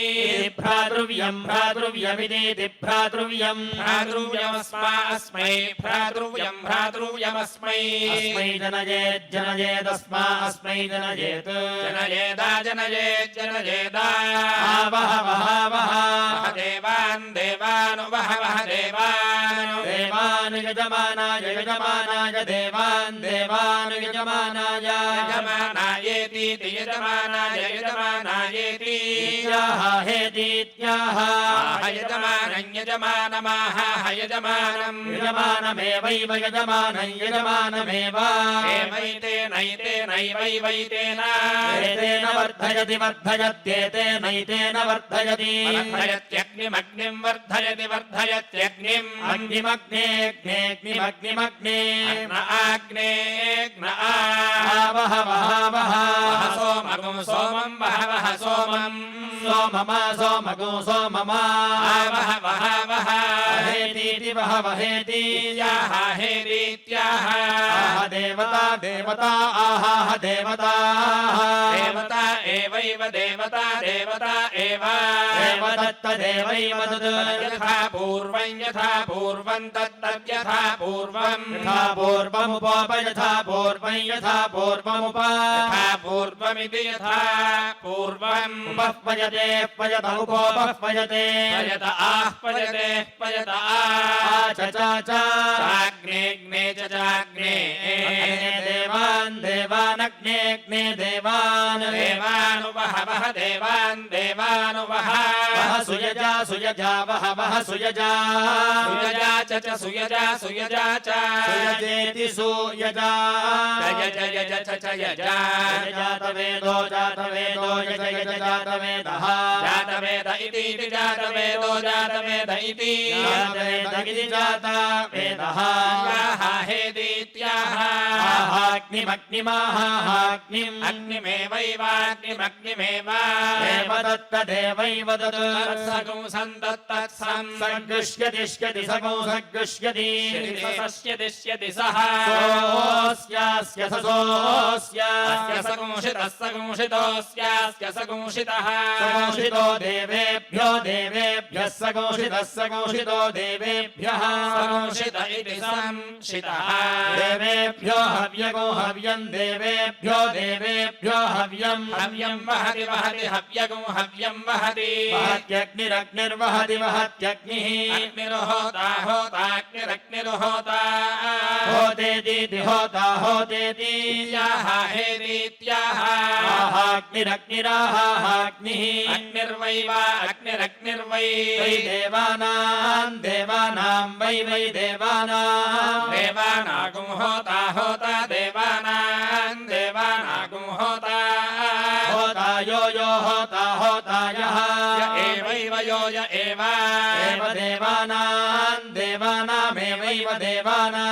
भ्रातृव्यमिति भ्रातृव्यमस्मै जनयेदस्मै जनयेत् जनयेदा जनये जनयेदा वह वह वह देवान् देवानु वह वह देवानु देवान् यजमानाय यजमानाय देवान् देवान् यजमानाय यजमानायेति यजमानाय यजमानायेति हेतीत्याह यजमानं यजमानमाह यजमानम् यजमानमेवैव यजमानं यजमानमेव एवैतेनैतेनैवैवैतेन एतेन वर्धयति वर्धयत्येतेनैतेन वर्धयति वर्धयत्यग्निमग्निं वर्धयति वर्धयत्यग्निम् अग्निमग्नेऽग्नेऽग्निमग्निमग्ने आग्नेऽग्न वह वह वह सोमगुं सोमं वह वह सोमम् सोममा सोमगो सोममा वह वह वह हेतीति वह वहेति हेरीत्याह देवता देवता आह देवता देवता एवैव देवता देवता एव देवदत्तदेवैव तत् यथा पूर्वं तद्यथा पूर्वम् यथा पूर्वमुपोप यथा पूर्वं यथा पूर्वमुप यथा पूर्वमिति यथा पूर्वम् उपपयते पयत उपोपः पयते पयत आः पयते पयत चाग्नेऽग्ने च चाग्ने देवान् देवानग्नेऽग्ने देवान् देवानुवह वह देवान् देवानुवह वह सुयजा सुयजा वह वह सुयजा सुयजा च सुयजा सुयजा च सुयजेति सुयजा जय जय च यजा जातवेदो जातवेदो यज यज जातवेदः जातवेद इति जातवेदो जातवेद इति जातवेद जातवेदः हेदीत्याह अग्निमग्निमाहाग्निम् अग्निमेवैवाग्निमग्निमेव देवदत्तदेवैव दत् सगुं सन्तत्तत्सं सङ्गृष्यतिष्यति सगो सङ्गृष्यति दिश्यति सः सोऽस्यास्य ससोऽस्य सगुंषितः सगुंषितोऽस्यास्य सगुंषितः सगोषितो देवेभ्यो देवेभ्यः सगोषितः सगोषितो देवेभ्यः सगुंषित इति संशितः देवेभ्यो हव्यगो हव्यं देवेभ्यो देवेभ्यो हव्यं हव्यं वहति वहति हव्यगुं हव्यं वहति वहत्यग्निरग्निर्वहति वहत्यग्निः अग्निर्होता होताग्निरग्निर्होता होतेति होता होतेति हेरीत्याह अग्निरग्निराहाग्निः अग्निर्वै वा अग्निरग्निर्वै वै देवानां देवानां वै वै देवानां देवानागुं होता होता देवानां देवानागुं होता होता यो होता होता यः एवैव यो य एव देवानां देवानामेवैव देवानां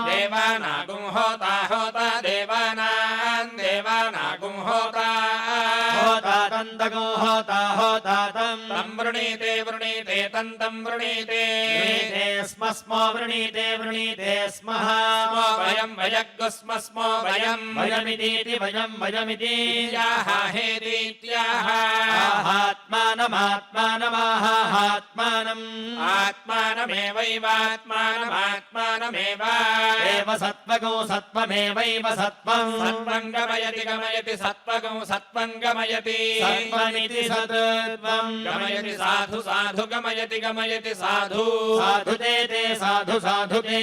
देवानागुं होता होता देवानां देवानागुं होता होता तन्तगो होता होता तं वृणीते वृणीते तं वृणीते वृणीते स्म स्मो वृणीते वृणीते स्मः वयं वयग्गु स्म स्मो वयं वयमितीति वयं वयमिति हेदीत्याह आत्मानमात्मानमाहात्मानम् आत्मानमेवैवात्मानमात्मानमेव एव सत्त्वगो सत्त्वमेवैव सत्त्वम् सत्त्वं गमयति गमयति सत्त्वगं सत्त्वं गमयति सत्त्वमिति सत्त्वम् गमयति साधु साधु गमयति गमयति साधु साधु ते साधु साधु ते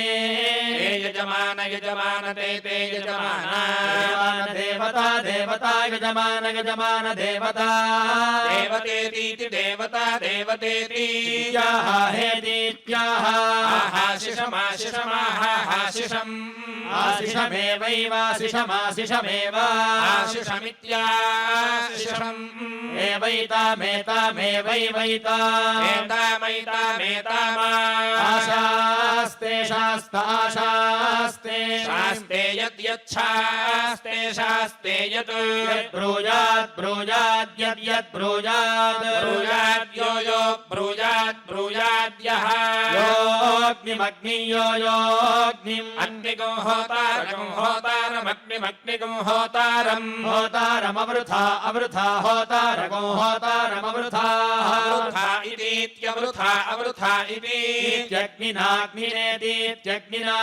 यजमान यजमान ते यजमान देवता देवता यजमान यजमान देवता देवतेतीति देवता देवतेति हेदीत्याह आशिषमाशिषमाहाशिषम् आशिषमेवैवाशिषमाशिषमेव आशिषमित्याशिषम् एवैतामेतामेवैवैता एतामैतामेतामा आशास्ते शास्ताशास्ते शास्ते यद्यच्छास्ते शास्ते यत् ब्रूयात् ब्रूयात् यद्यत् ब्रूयात् ब्रूयाद्यो यो ब्रूयात् ब्रूयाद्यः योऽग्निमग्नि योऽग्निम् अग्निगो होतारम् होतारमग्निमग्निगो होतारम् होतारमवृथा अवृथा होतारम् होतारको होतारमवृथाः अवृथा इतीत्यवृथा अवृथा इति इत्यग्निनाग्निनेतीत्यग्निना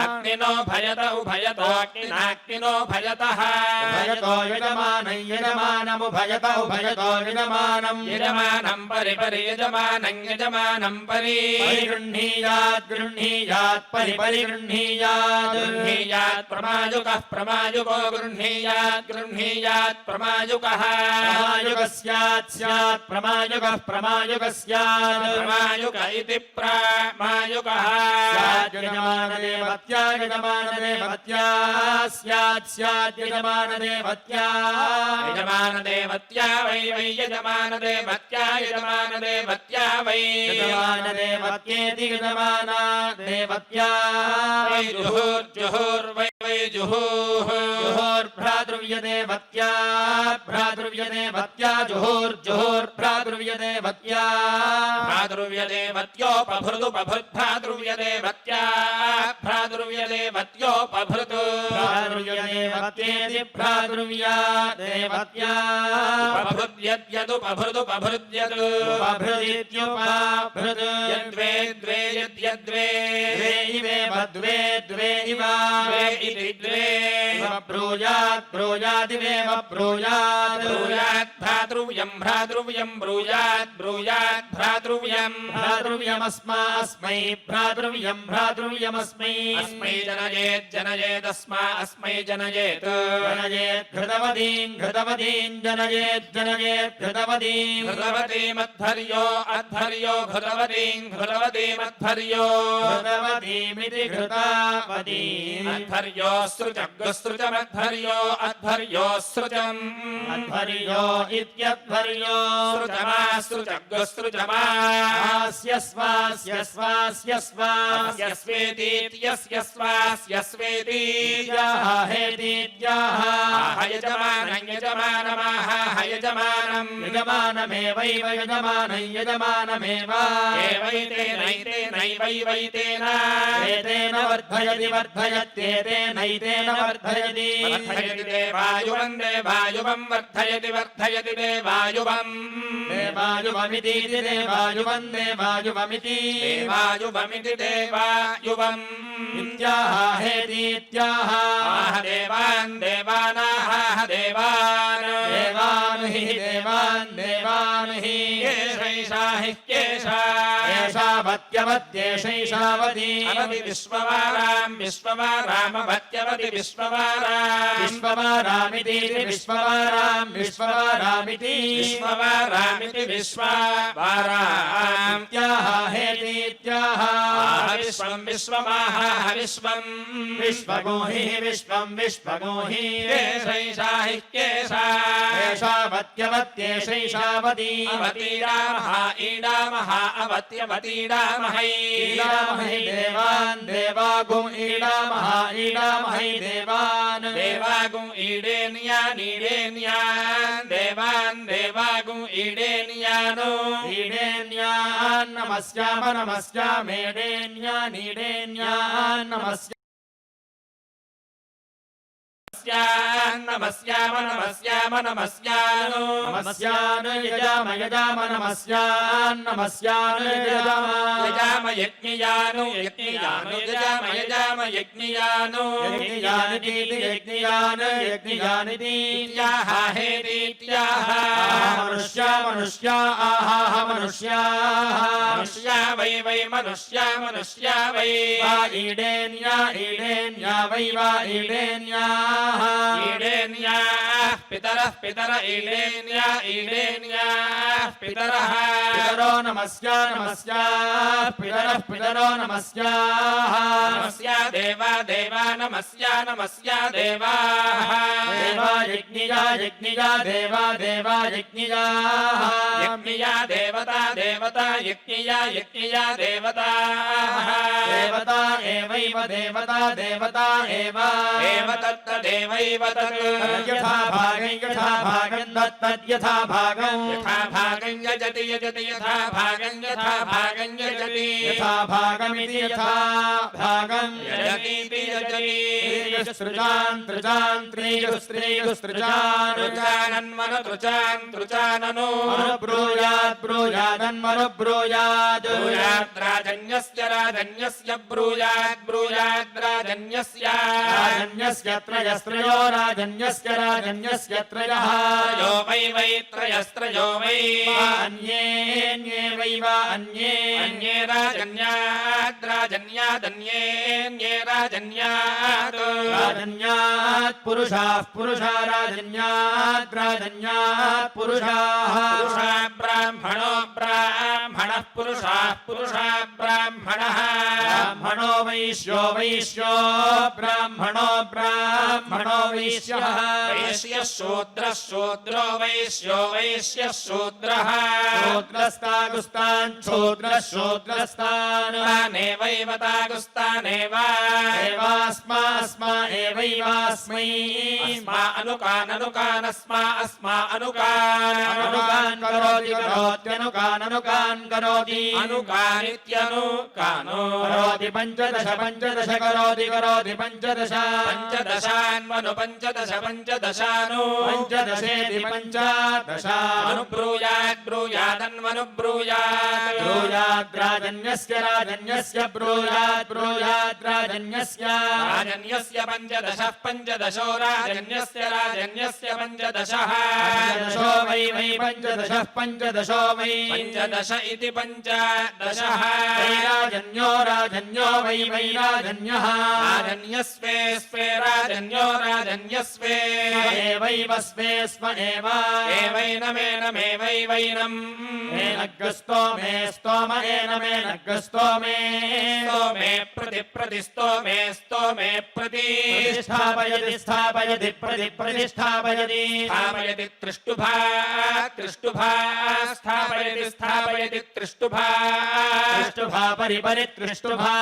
अग्निनो भयत उभयतोऽग्निनाग्निनो भयतः उभयतो यजमानं यजमानमुभयत उभयतो यजमानम् यजमानं परि परि यजमानं यजमानं परि परिगृह्णीयात् गृह्णीयात् परिगृह्णीयात् गृह्णीयात् प्रमायुकः प्रमायुको गृह्णीयात् गृह्णीयात् प्रमायुकः प्रमायुकस्यात् स्यात् प्रमायुकः प्रमायुकस्यात् प्रमायुक इति प्रमायुकः स्यात् यजमानदेवत्या यजमानदेवत्या स्यात् स्यात् यजमानदेवत्या यजमानदेवत्या वै वै यजमानदेवत्या यजमानदेवत्या वै यजमानदेवत्येति यजमानदेवत्या वै जुहुर्जुहुर्वै वै जुहुः जुहोर्भ्रातृव्यदेवत्या भ्रातृव्यदेवत्या जुहोर्जुहोर्भ्रातृव्यदेवत्या भ्रातृव्यदेवत्योपभृदुपभृद्भ्रातृव्यदेवत्या भ्रातृव्यदेवत्योपभृत् भ्रातृव्यदेवत्येति भ्रातृव्या देवत्या उपभृद्यद्यदुपभृदुपभृद्यद् उपभृदित्युपभृद् यद्वे द्वे यद्यद्वे द्वे इवेव द्वे द्वे इव द्वे इति द्वे इव ब्रूयात् ब्रूयादिवेव ब्रूयात् ब्रूयात् भ्रातृव्यं भ्रातृव्यं ब्रूयात् ब्रूयात् भ्रातृव्यं भ्रातृव्यमस्मै भ्रातृव्यं भ्रातृव्यमस्मै अस्मै जनयेत् जनयेदस्मा अस्मै जनयेत् जनयेत् घृतवतीं घृतवतीं जनयेत् जनयेत् घृतवतीं घृतवतीमध्वर्यो अध्वर्यो घृतवतीं घृतवतीमध्वर्यो घृतवतीमिति घृतावतीम् अध्वर्यो सृजगुसृजमध्वर्यो अध्वर्यो सृजम् अध्वर्यो इत्यध्वर्यो सृजमा सृजगुसृजमा स्वास्य स्वास्य स्वास्य स्वास्य यस्वेतीत्यस्यस्वास्यस्वेति हेतीत्याह यजमानं यजमानमाह यजमानम् यजमानमेवैव यजमानं यजमानमेव एवैतेनैतेनैवैवैतेन एतेन वर्धयति वर्धयत्येतेनैतेन वर्धयति वर्धयति देवायुवं देवायुवं वर्धयति वर्धयति देवायुवम् देवायुवमितीति देवायुवं देवायुवमिति देवायुवमिति देवायुवम् इत्याह हेतीत्याह आह देवान् देवानाह देवान् देवान् हि देवान् देवान् हि केशैषा हि केशा एषावत्यवत्येषैषावती अवति विश्ववारां विश्ववारामवत्यवति विश्ववारां विश्ववारामितीति विश्ववारां विश्ववारामिति विश्ववारामिति विश्ववाराम् इत्याह हेतीत्याह विश्वं विश्वमाह विश्वम् विश्वगोहि विश्वं विश्वगोहि केशैषा हि केशा एषावत्यवत्येषैषावती अवतीडामः ईडामः अवत्यवतीडामहै ईडामहि देवान् देवागुं ईडामः ईडामहि देवान् देवागुं ईडेन्यान् देवान् देवागुं ईडेन्यानो ईडेन्यान् नमस्याम नमस्यामेडेन्यानीडेन्यान् नमस्याम नमस्याम नमस्याम नमस्यानो नमस्यान् यजाम यजाम नमस्यान् नमस्यान् यजाम यजाम यज्ञयानो यज्ञयानो यजाम यजाम यज्ञयानो यज्ञयानितीति यज्ञयान् यज्ञयानिति याः हेतीत्याः मनुष्या मनुष्या आहाह मनुष्याः मनुष्या वै वै मनुष्या मनुष्या वै वा ईडेन्या ईडेन्या वै वा ईडेन्याः ईडेन्याः पितरः पितर ईडेन्या ईडेन्याः पितरः पितरो नमस्या नमस्या पितरः पितरो नमस्याः नमस्या देवा देवा नमस्या नमस्या देवाः देवा यज्ञिया यज्ञिया देवा देवा यज्ञियाः यज्ञिया देवता देवता यज्ञिया यज्ञिया देवताः देवता एवैव देवता देवता एव एव तत्तद् तदेवैव तत् यथा भागं यथा भागं तद्यथा भागं यथा भागं यजति यजति यथा भागं यथा भागं यजति यथा भागमिति यथा भागं यजतीति यजति सृजान् तृजान् त्रियुस्त्रियुस्त्रिजान् तृचाननु ब्रूयात् ब्रूयादन्मनुब्रूयात् ब्रूयाद्राजन्यस्य राजन्यस्य ब्रूयात् ब्रूयाद्राजन्यस्य राजन्यस्य त्रयस्त्रयो राजन्यस्य राजन्यस्य त्रयः त्रयो वै वै त्रयस्त्रयो वै अन्ये वै वा अन्ये अन्ये राजन्याद्राजन्यादन्ये राजन्यात् राजन्यात् पुरुषाः पुरुषा राजन्यात् राजन्यात् पुरुषाः पुरुषा ब्राह्मणो ब्राह्मणः पुरुषाः पुरुषा ब्राह्मणः ब्राह्मणो वैश्यो वैश्यो ब्राह्मणो ब्राह्मणो वैश्यः वैश्यः शूद्रः शूद्रो वैश्यो वैश्यः शूद्रः शूद्रस्तागुस्तान् शूद्रः शूद्रस्तान् तानेवैव तागुस्तानेव एवास्मा अस्मा एवैवास्मै अस्मा अनुकाननुकानस्मा अस्मा अनुकान् अनुकान् करोति करोत्यनुकान् अनुकान् करोति अनुकानित्यनुकानो करोति पञ्चदश पञ्चदश करोति करोति पञ्चदश पञ्चदशान्वनु पञ्चदश पञ्चदशानु पञ्चदशेति पञ्चदश अनुब्रूयात् ब्रूयादन्वनुब्रूयात् ब्रूयाद्राजन्यस्य राजन्यस्य ब्रूयात् ब्रूयाद्राजन्यस्य राजन्यस्य पञ्चदशः पञ्चदशो राजन्यस्य राजन्यस्य पञ्चदशः पञ्चदशो वै वै पञ्चदशः पञ्चदशो वै पञ्चदश इति पञ्चदशः वै राजन्यो राजन्यो वै वै राजन्यः राजन्यस्वे स्वे राजन्यो राजन्यस्वे एवैव स्मे स्म एव एवैनमेनमेवैवैनम् स्तोमे स्तोम एनमेनग्स्तोमे स्तोमे प्रति प्रति स्तोमे स्तोमे प्रति प्रतिष्ठापयति स्थापयति प्रति प्रतिष्ठापयति स्थापयति त्रिष्टुभा त्रिष्टुभा स्थापयति स्थापयति त्रिष्टुभा त्रिष्टुभा परिपरि त्रिष्टुभा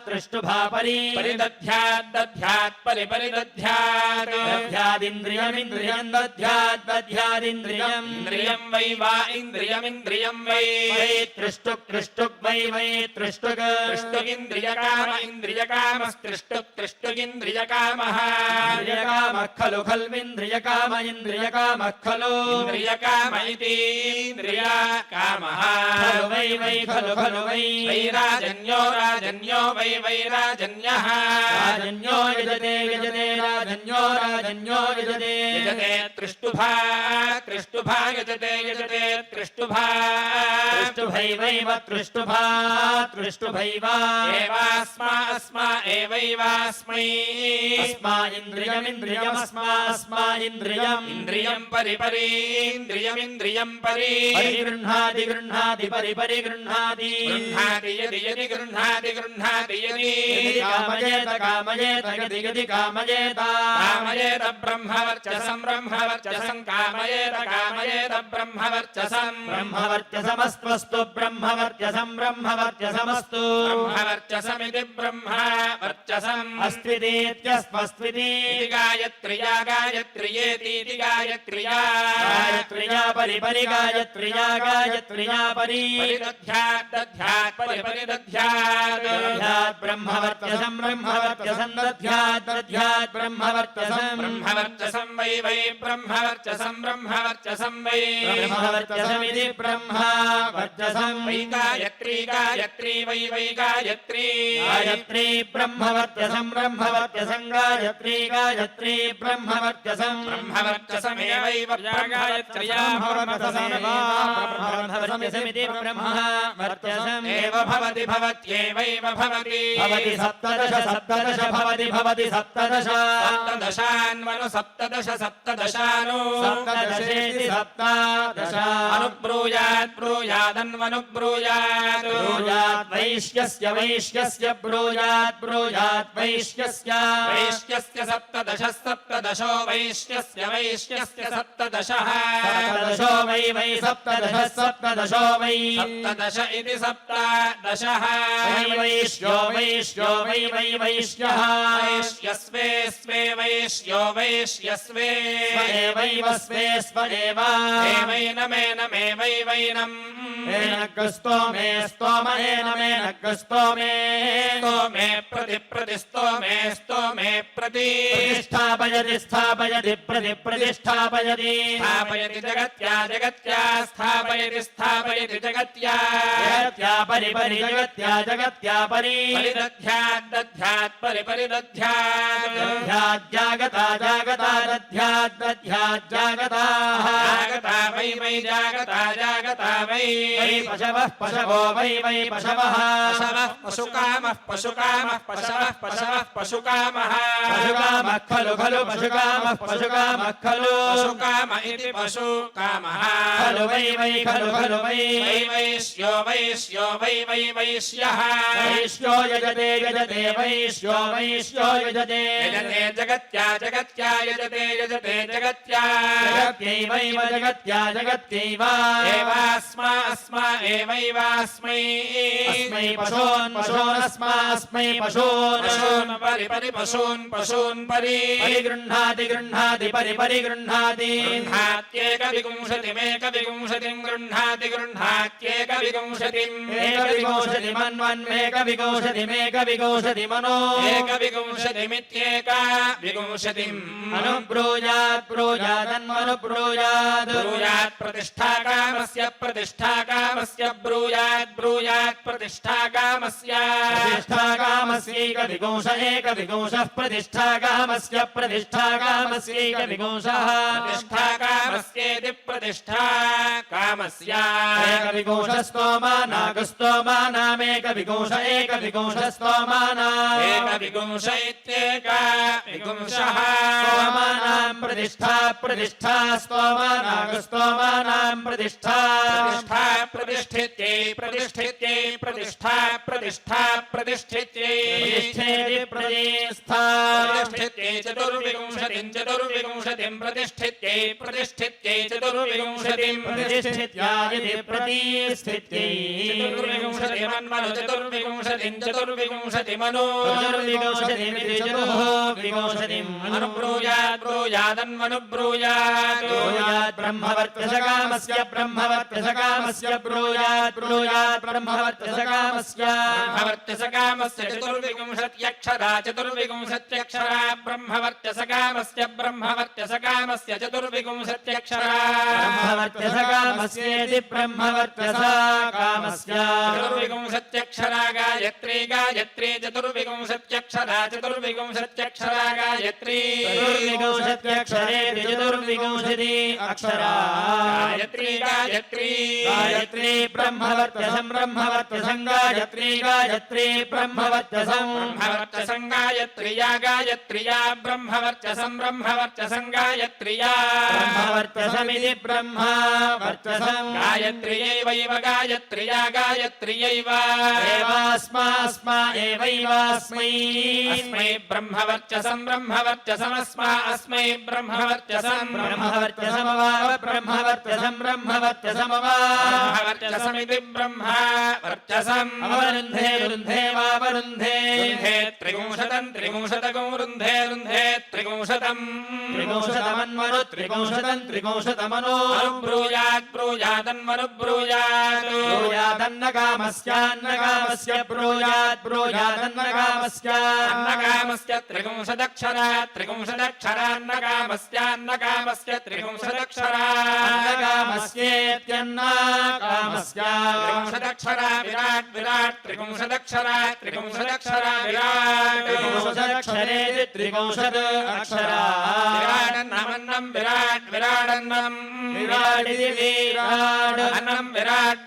त्रिष्टुभा परि परिदध्यात् दध्यात् परिपरिदध्यात् दध्यादिन्द्रियमिन्द्रियं दध्यात् दध्यादिन्द्रियम् इन्द्रियं वै वा इन्द्रियमिन्द्रियं वै त्रिष्टुक् त्रिष्टुक् वै वै त्रिष्टुक् त्रिष्टुगिन्द्रियकाम इन्द्रियकामस्त्रिष्टुक् त्रिष्टुगिन्द्रियकामः इन्द्रियकामः खलु खल्विन्द्रियकाम इन्द्रियकामः खलु इन्द्रियकाम इति इन्द्रियकामः खलु वै वै खलु खलु वै वैराजन्यो राजन्यो वै वैराजन्यः राजन्यो यजते यजते राजन्यो राजन्यो यजते यजते त्रिष्टुभा त्रिष्टुभा यजते यजते त्रिष्टुभा त्रिष्टुभैवैव त्रिष्टुभा त्रिष्टुभैव एवास्मा एवैवास्मै अस्मा इन्द्रियमिन्द्रियमस्मा अस्मा इन्द्रियम् इन्द्रियं परिपरि इन्द्रियमिन्द्रियं परि परिगृह्णाति गृह्णाति परिपरि गृह्णाति गृह्णाति यदि यदि गृह्णाति गृह्णाति यदि कामयेत कामयेत यदि यदि कामयेत कामयेत ब्रह्मवर्चसं ब्रह्मवर्चसं कामयेत कामयेत ब्रह्मवर्चसं ब्रह्मवर्चसमस्त्वस्तु ब्रह्मवर्चसं ब्रह्मवर्चसमस्तु ब्रह्मवर्चसमिति ब्रह्मवर्चसम् अस्त्वितीत्यस्मस्त्विति गायत्र्या गायत्र्येतीति गायत्र्या गायत्र्या परिपरि गायत्र्या गायत्र्या परि परिदध्यात् दध्यात् परिपरिदध्यात् दध्यात् ब्रह्मवर्चसं ब्रह्मवर्चसं दध्यात् दध्यात् ब्रह्मवर्चसं ब्रह्मवर्चसं वै वै ब्रह्मवर्चसं ब्रह्मवर्चसं वै ब्रह्मवर्चसमिति ब्रह्मवर्चसं वै गायत्री गायत्री वै वै गायत्री गायत्री ब्रह्मवर्चसं ब्रह्मवर्चसं गायत्री गायत्री ब्रह्मवर्चसं ब्रह्मवर्चसमेवैव गायत्र्या ब्रह्मवर्चसमिति ब्रह्मवर्चसम् एव भवति भवत्येवैव भवति भवति सप्तदश सप्तदश भवति भवति सप्तदश सप्तदशान्वनु सप्तदश सप्तदशानु सप्तदशेति सप्तदश अनुब्रूयात् ब्रूयादन्वनुब्रूयात् ब्रूयात् वैश्यस्य वैश्यस्य ब्रूयात् ब्रूयात् वैश्यस्य वैश्यस्य सप्तदशो वैश्यस्य सप्तदशः सप्तदशो वै सप्तदशो वै सप्तदश इति सप्तदशः वैश्यो वैश्यः वैश्यस्वे वैश्यो वैश्यस्वे स्वैव एवैनमेनमेवैवैनम् स्तोमे स्तोमे स्तोमे स्तोमे प्रति स्थापयति प्रतिष्ठापयति जगत्या स्थापयति जगत्या जगत्या परि परिदध्यात् परिदध्यात् जागता जागता वै जागता वै पशवो वै पशवः पशुकामः पशुकामः खलु पशुकाम इति पशुकामः खलु वै वैश्यो वै वैश्यः वैश्यो यजते वैश्यो यजते जगत्या यजते जगत्या जगत्यैव अस्मा एवैवास्मै अस्मै पशून् पशून् परि परिगृह्णाति गृह्णात्येकविंशतिं एकविंशतिमनो एकविंशतिमित्येकविंशतिम् अनुब्रूयात् ब्रूयात् प्रतिष्ठाकामस्य ब्रूयात् प्रतिष्ठाकामस्य एकविंशः प्रतिष्ठाकामस्यैकविंशः प्रतिष्ठाकामस्येति प्रतिष्ठाकामस्य एकविंशस्तोमानामेकविंशस्तोमाना एकविंश इत्येकविंशः स्तोमानां प्रतिष्ठा स्तोमानां प्रतिष्ठा प्रतिष्ठित्यै प्रतिष्ठित्यै प्रतिष्ठित्यै चतुर्विंशतिं प्रतिष्ठित्यै चतुर्विंशतिं चतुर्विंशतिमनु अनुब्रूयात् ब्रह्मवर्त्यसकामस्य ब्रह्मवर्त्यसकामस्य चतुर्विंशत्यक्षरा ब्रह्मवर्त्यसकामस्य चतुर्विंशत्यक्षरा ब्रह्मवर्त्यसकामस्येति ब्रह्मवर्त्यसकामस्य चतुर्विंशत्यक्षरा गायत्री चतुर्विंशत्यक्षरा गायत्री चतुर्विंशत्यक्षरेति अक्षरा गायत्री ब्रह्मवर्त्यसं गायत्री ब्रह्मवर्त्यसं गायत्र्या ब्रह्मवर्त्यसं गायत्र्या ब्रह्मवर्त्यसमिति ब्रह्मवर्त्यसं गायत्र्यैवैव गायत्र्यैव एवास्मा एवैवास्मै अस्मै ब्रह्मवर्त्यसमस्मा अस्मै ब्रह्मवर्त्यसमिति ब्रह्मवर्त्यसम् अवरुन्धे वावरुन्धे त्रिगुंशतं रुन्धे त्रिगुंशतमनो ब्रूयादन्नकामस्य ब्रूयादन्नकामस्य त्रिगुंशदक्षरान्नकामस्य त्रिगुंशदक्षरान्नकामस्येत्यन्नकामस्य त्रिगुंशदक्षरा विराट् त्रिगुंशदक्षरा विराट् त्रिगुंशदक्षरेति त्रिगुंशद अक्षरा विराडन्नम् विराडिति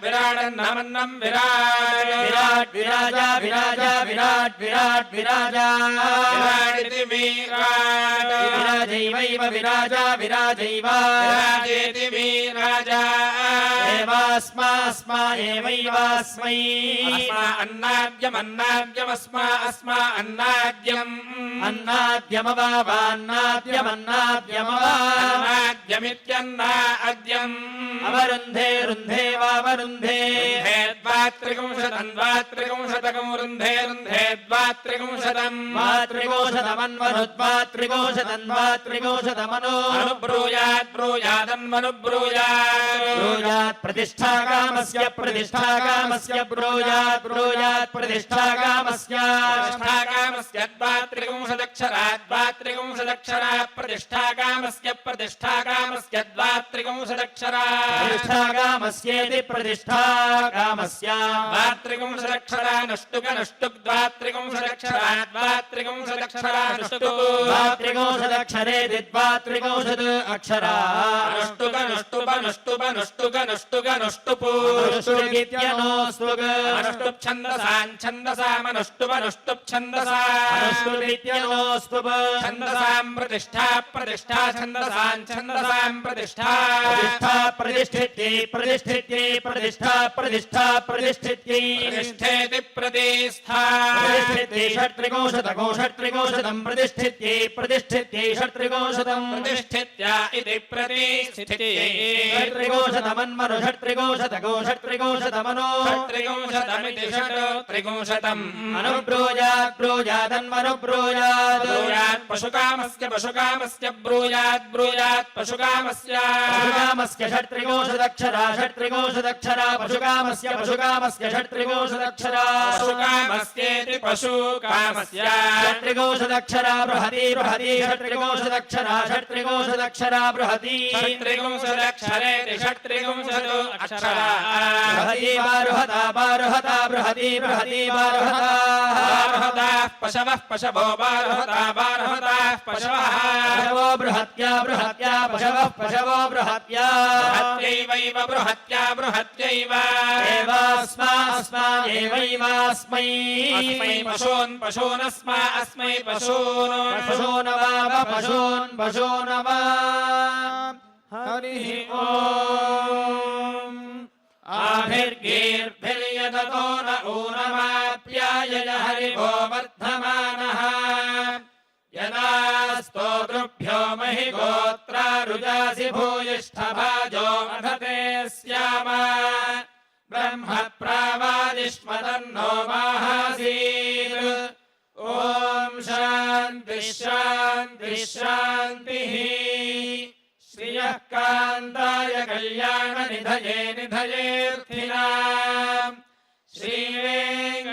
विराडन्नमन्नं विराट विराजा विराडिति विराट विराजैवैव विराजा विराजैव विराजेति वीराजा एवास्मा एवैवास्मै अस्मा अन्नाद्यमन्नाद्यमस्मा अस्मा अन्नाद्यम् अन्नाद्यमवान्नाद्यमन्नाद्यमवा अन्नाद्यमित्यन्ना अद्यम् अवरुन्धे रुन्धे वावरुन्धे द्वात्रिंशतम् रुन्धे रुन्धे द्वात्रिंशतम् द्वात्रिंशतमन्वनुद्वात्रिंशतन्वात्रिंशतमनो अनुब्रूयात् ब्रूयादन्वनुब्रूयात् ब्रूयात् प्रतिष्ठाकामस्य प्रतिष्ठाकामस्य ब्रूयात् ब्रूयात् प्रतिष्ठाकामस्य प्रतिष्ठाकामस्य द्वात्रिंशदक्षरात् द्वात्रिंशदक्षरात् प्रतिष्ठाकामस्य प्रतिष्ठाकामस्य द्वात्रिंशदक्षरात् प्रतिष्ठाकामस्येति प्रतिष्ठाकामस्य द्वात्रिंशदक्षरा नष्टुक नष्टुक् द्वात्रिंशदक्षरात् द्वात्रिंशदक्षरानुष्टुक् द्वात्रिंशदक्षरेति द्वात्रिंशत् अक्षरा अनुष्टुक नुष्टुप नुष्टुप नुष्टुक नुष्टुक नुष्टुपु अनुष्टुगित्यनोऽस्तुग अनुष्टुप् छन्दसान् छन्दसामनुष्टुप नुष्टुप् छन्दसा अनुष्टुगित्यनोऽस्तुग छन्दसाम् प्रतिष्ठा प्रतिष्ठा छन्दसान् छन्दसाम् प्रतिष्ठा प्रतिष्ठा प्रतिष्ठित्यै प्रतिष्ठित्यै प्रतिष्ठा प्रतिष्ठा प्रतिष्ठित्यै प्रतिष्ठेति प्रतिष्ठा प्रतिष्ठित्यै षट्त्रिंशतको षट्त्रिंशतम् प्रतिष्ठित्यै प्रतिष्ठित्यै षट्त्रिंशतम् प्रतिष्ठित्या इति प्रतिष्ठित्यै षट्त्रिंशतमन्मनु षट्त्रिंशतको षट्त्रिंशतमनो षट्त्रिंशतमिति षट्त्रिंशतम् अनुब्रूयात् ब्रूयादन्मनुब्रूयात् ब्रूयात् पशुकामस्य पशुकामस्य ब्रूयात् ब्रूयात् पशुकामस्य पशुकामस्य षट्त्रिंशदक्षरा षट्त्रिंशदक्षरा पशुकामस्य पशुकामस्य षट्त्रिंशदक्षरा पशुकामस्येति पशुकामस्य षट्त्रिंशदक्षरा बृहती बृहती षट्त्रिंशदक्षरा षट्त्रिंशदक्षरा बृहती षट्त्रिंशदक्षरेति षट्त्रिंशत् अक्षरा बृहती बारुहता बारुहता बृहती बृहती बारुहता बारुहताः पशवः पशवो बारुहता बारुहताः पशवः पशवो बृहत्या बृहत्या पशवः पशवो बृहत्या बृहत्यैवैव बृहत्या बृहत्यैव एवास्मा अस्मा एवैवास्मै अस्मै पशून् पशूनस्मा अस्मै पशून् पशूनवाव पशून् पशूनव हरिः ओम् आभिर्गीर्भिर्यदतो न ऊनमाप्यायय हरिभो वर्धमानः यदा स्तोतृभ्यो महि गोत्रा रुजासि भूयिष्ठभाजो अधते स्याम ब्रह्म प्रावादिष्मतन्नो माहासीत् ॐ शान्तिः शान्तिः शान्तिः श्रियः कान्ताय कल्याणनिधये निधयेऽर्थिनाम्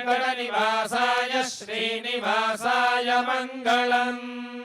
श्रीवेङ्कटनिवासाय श्रीनिवासाय मङ्गलम्।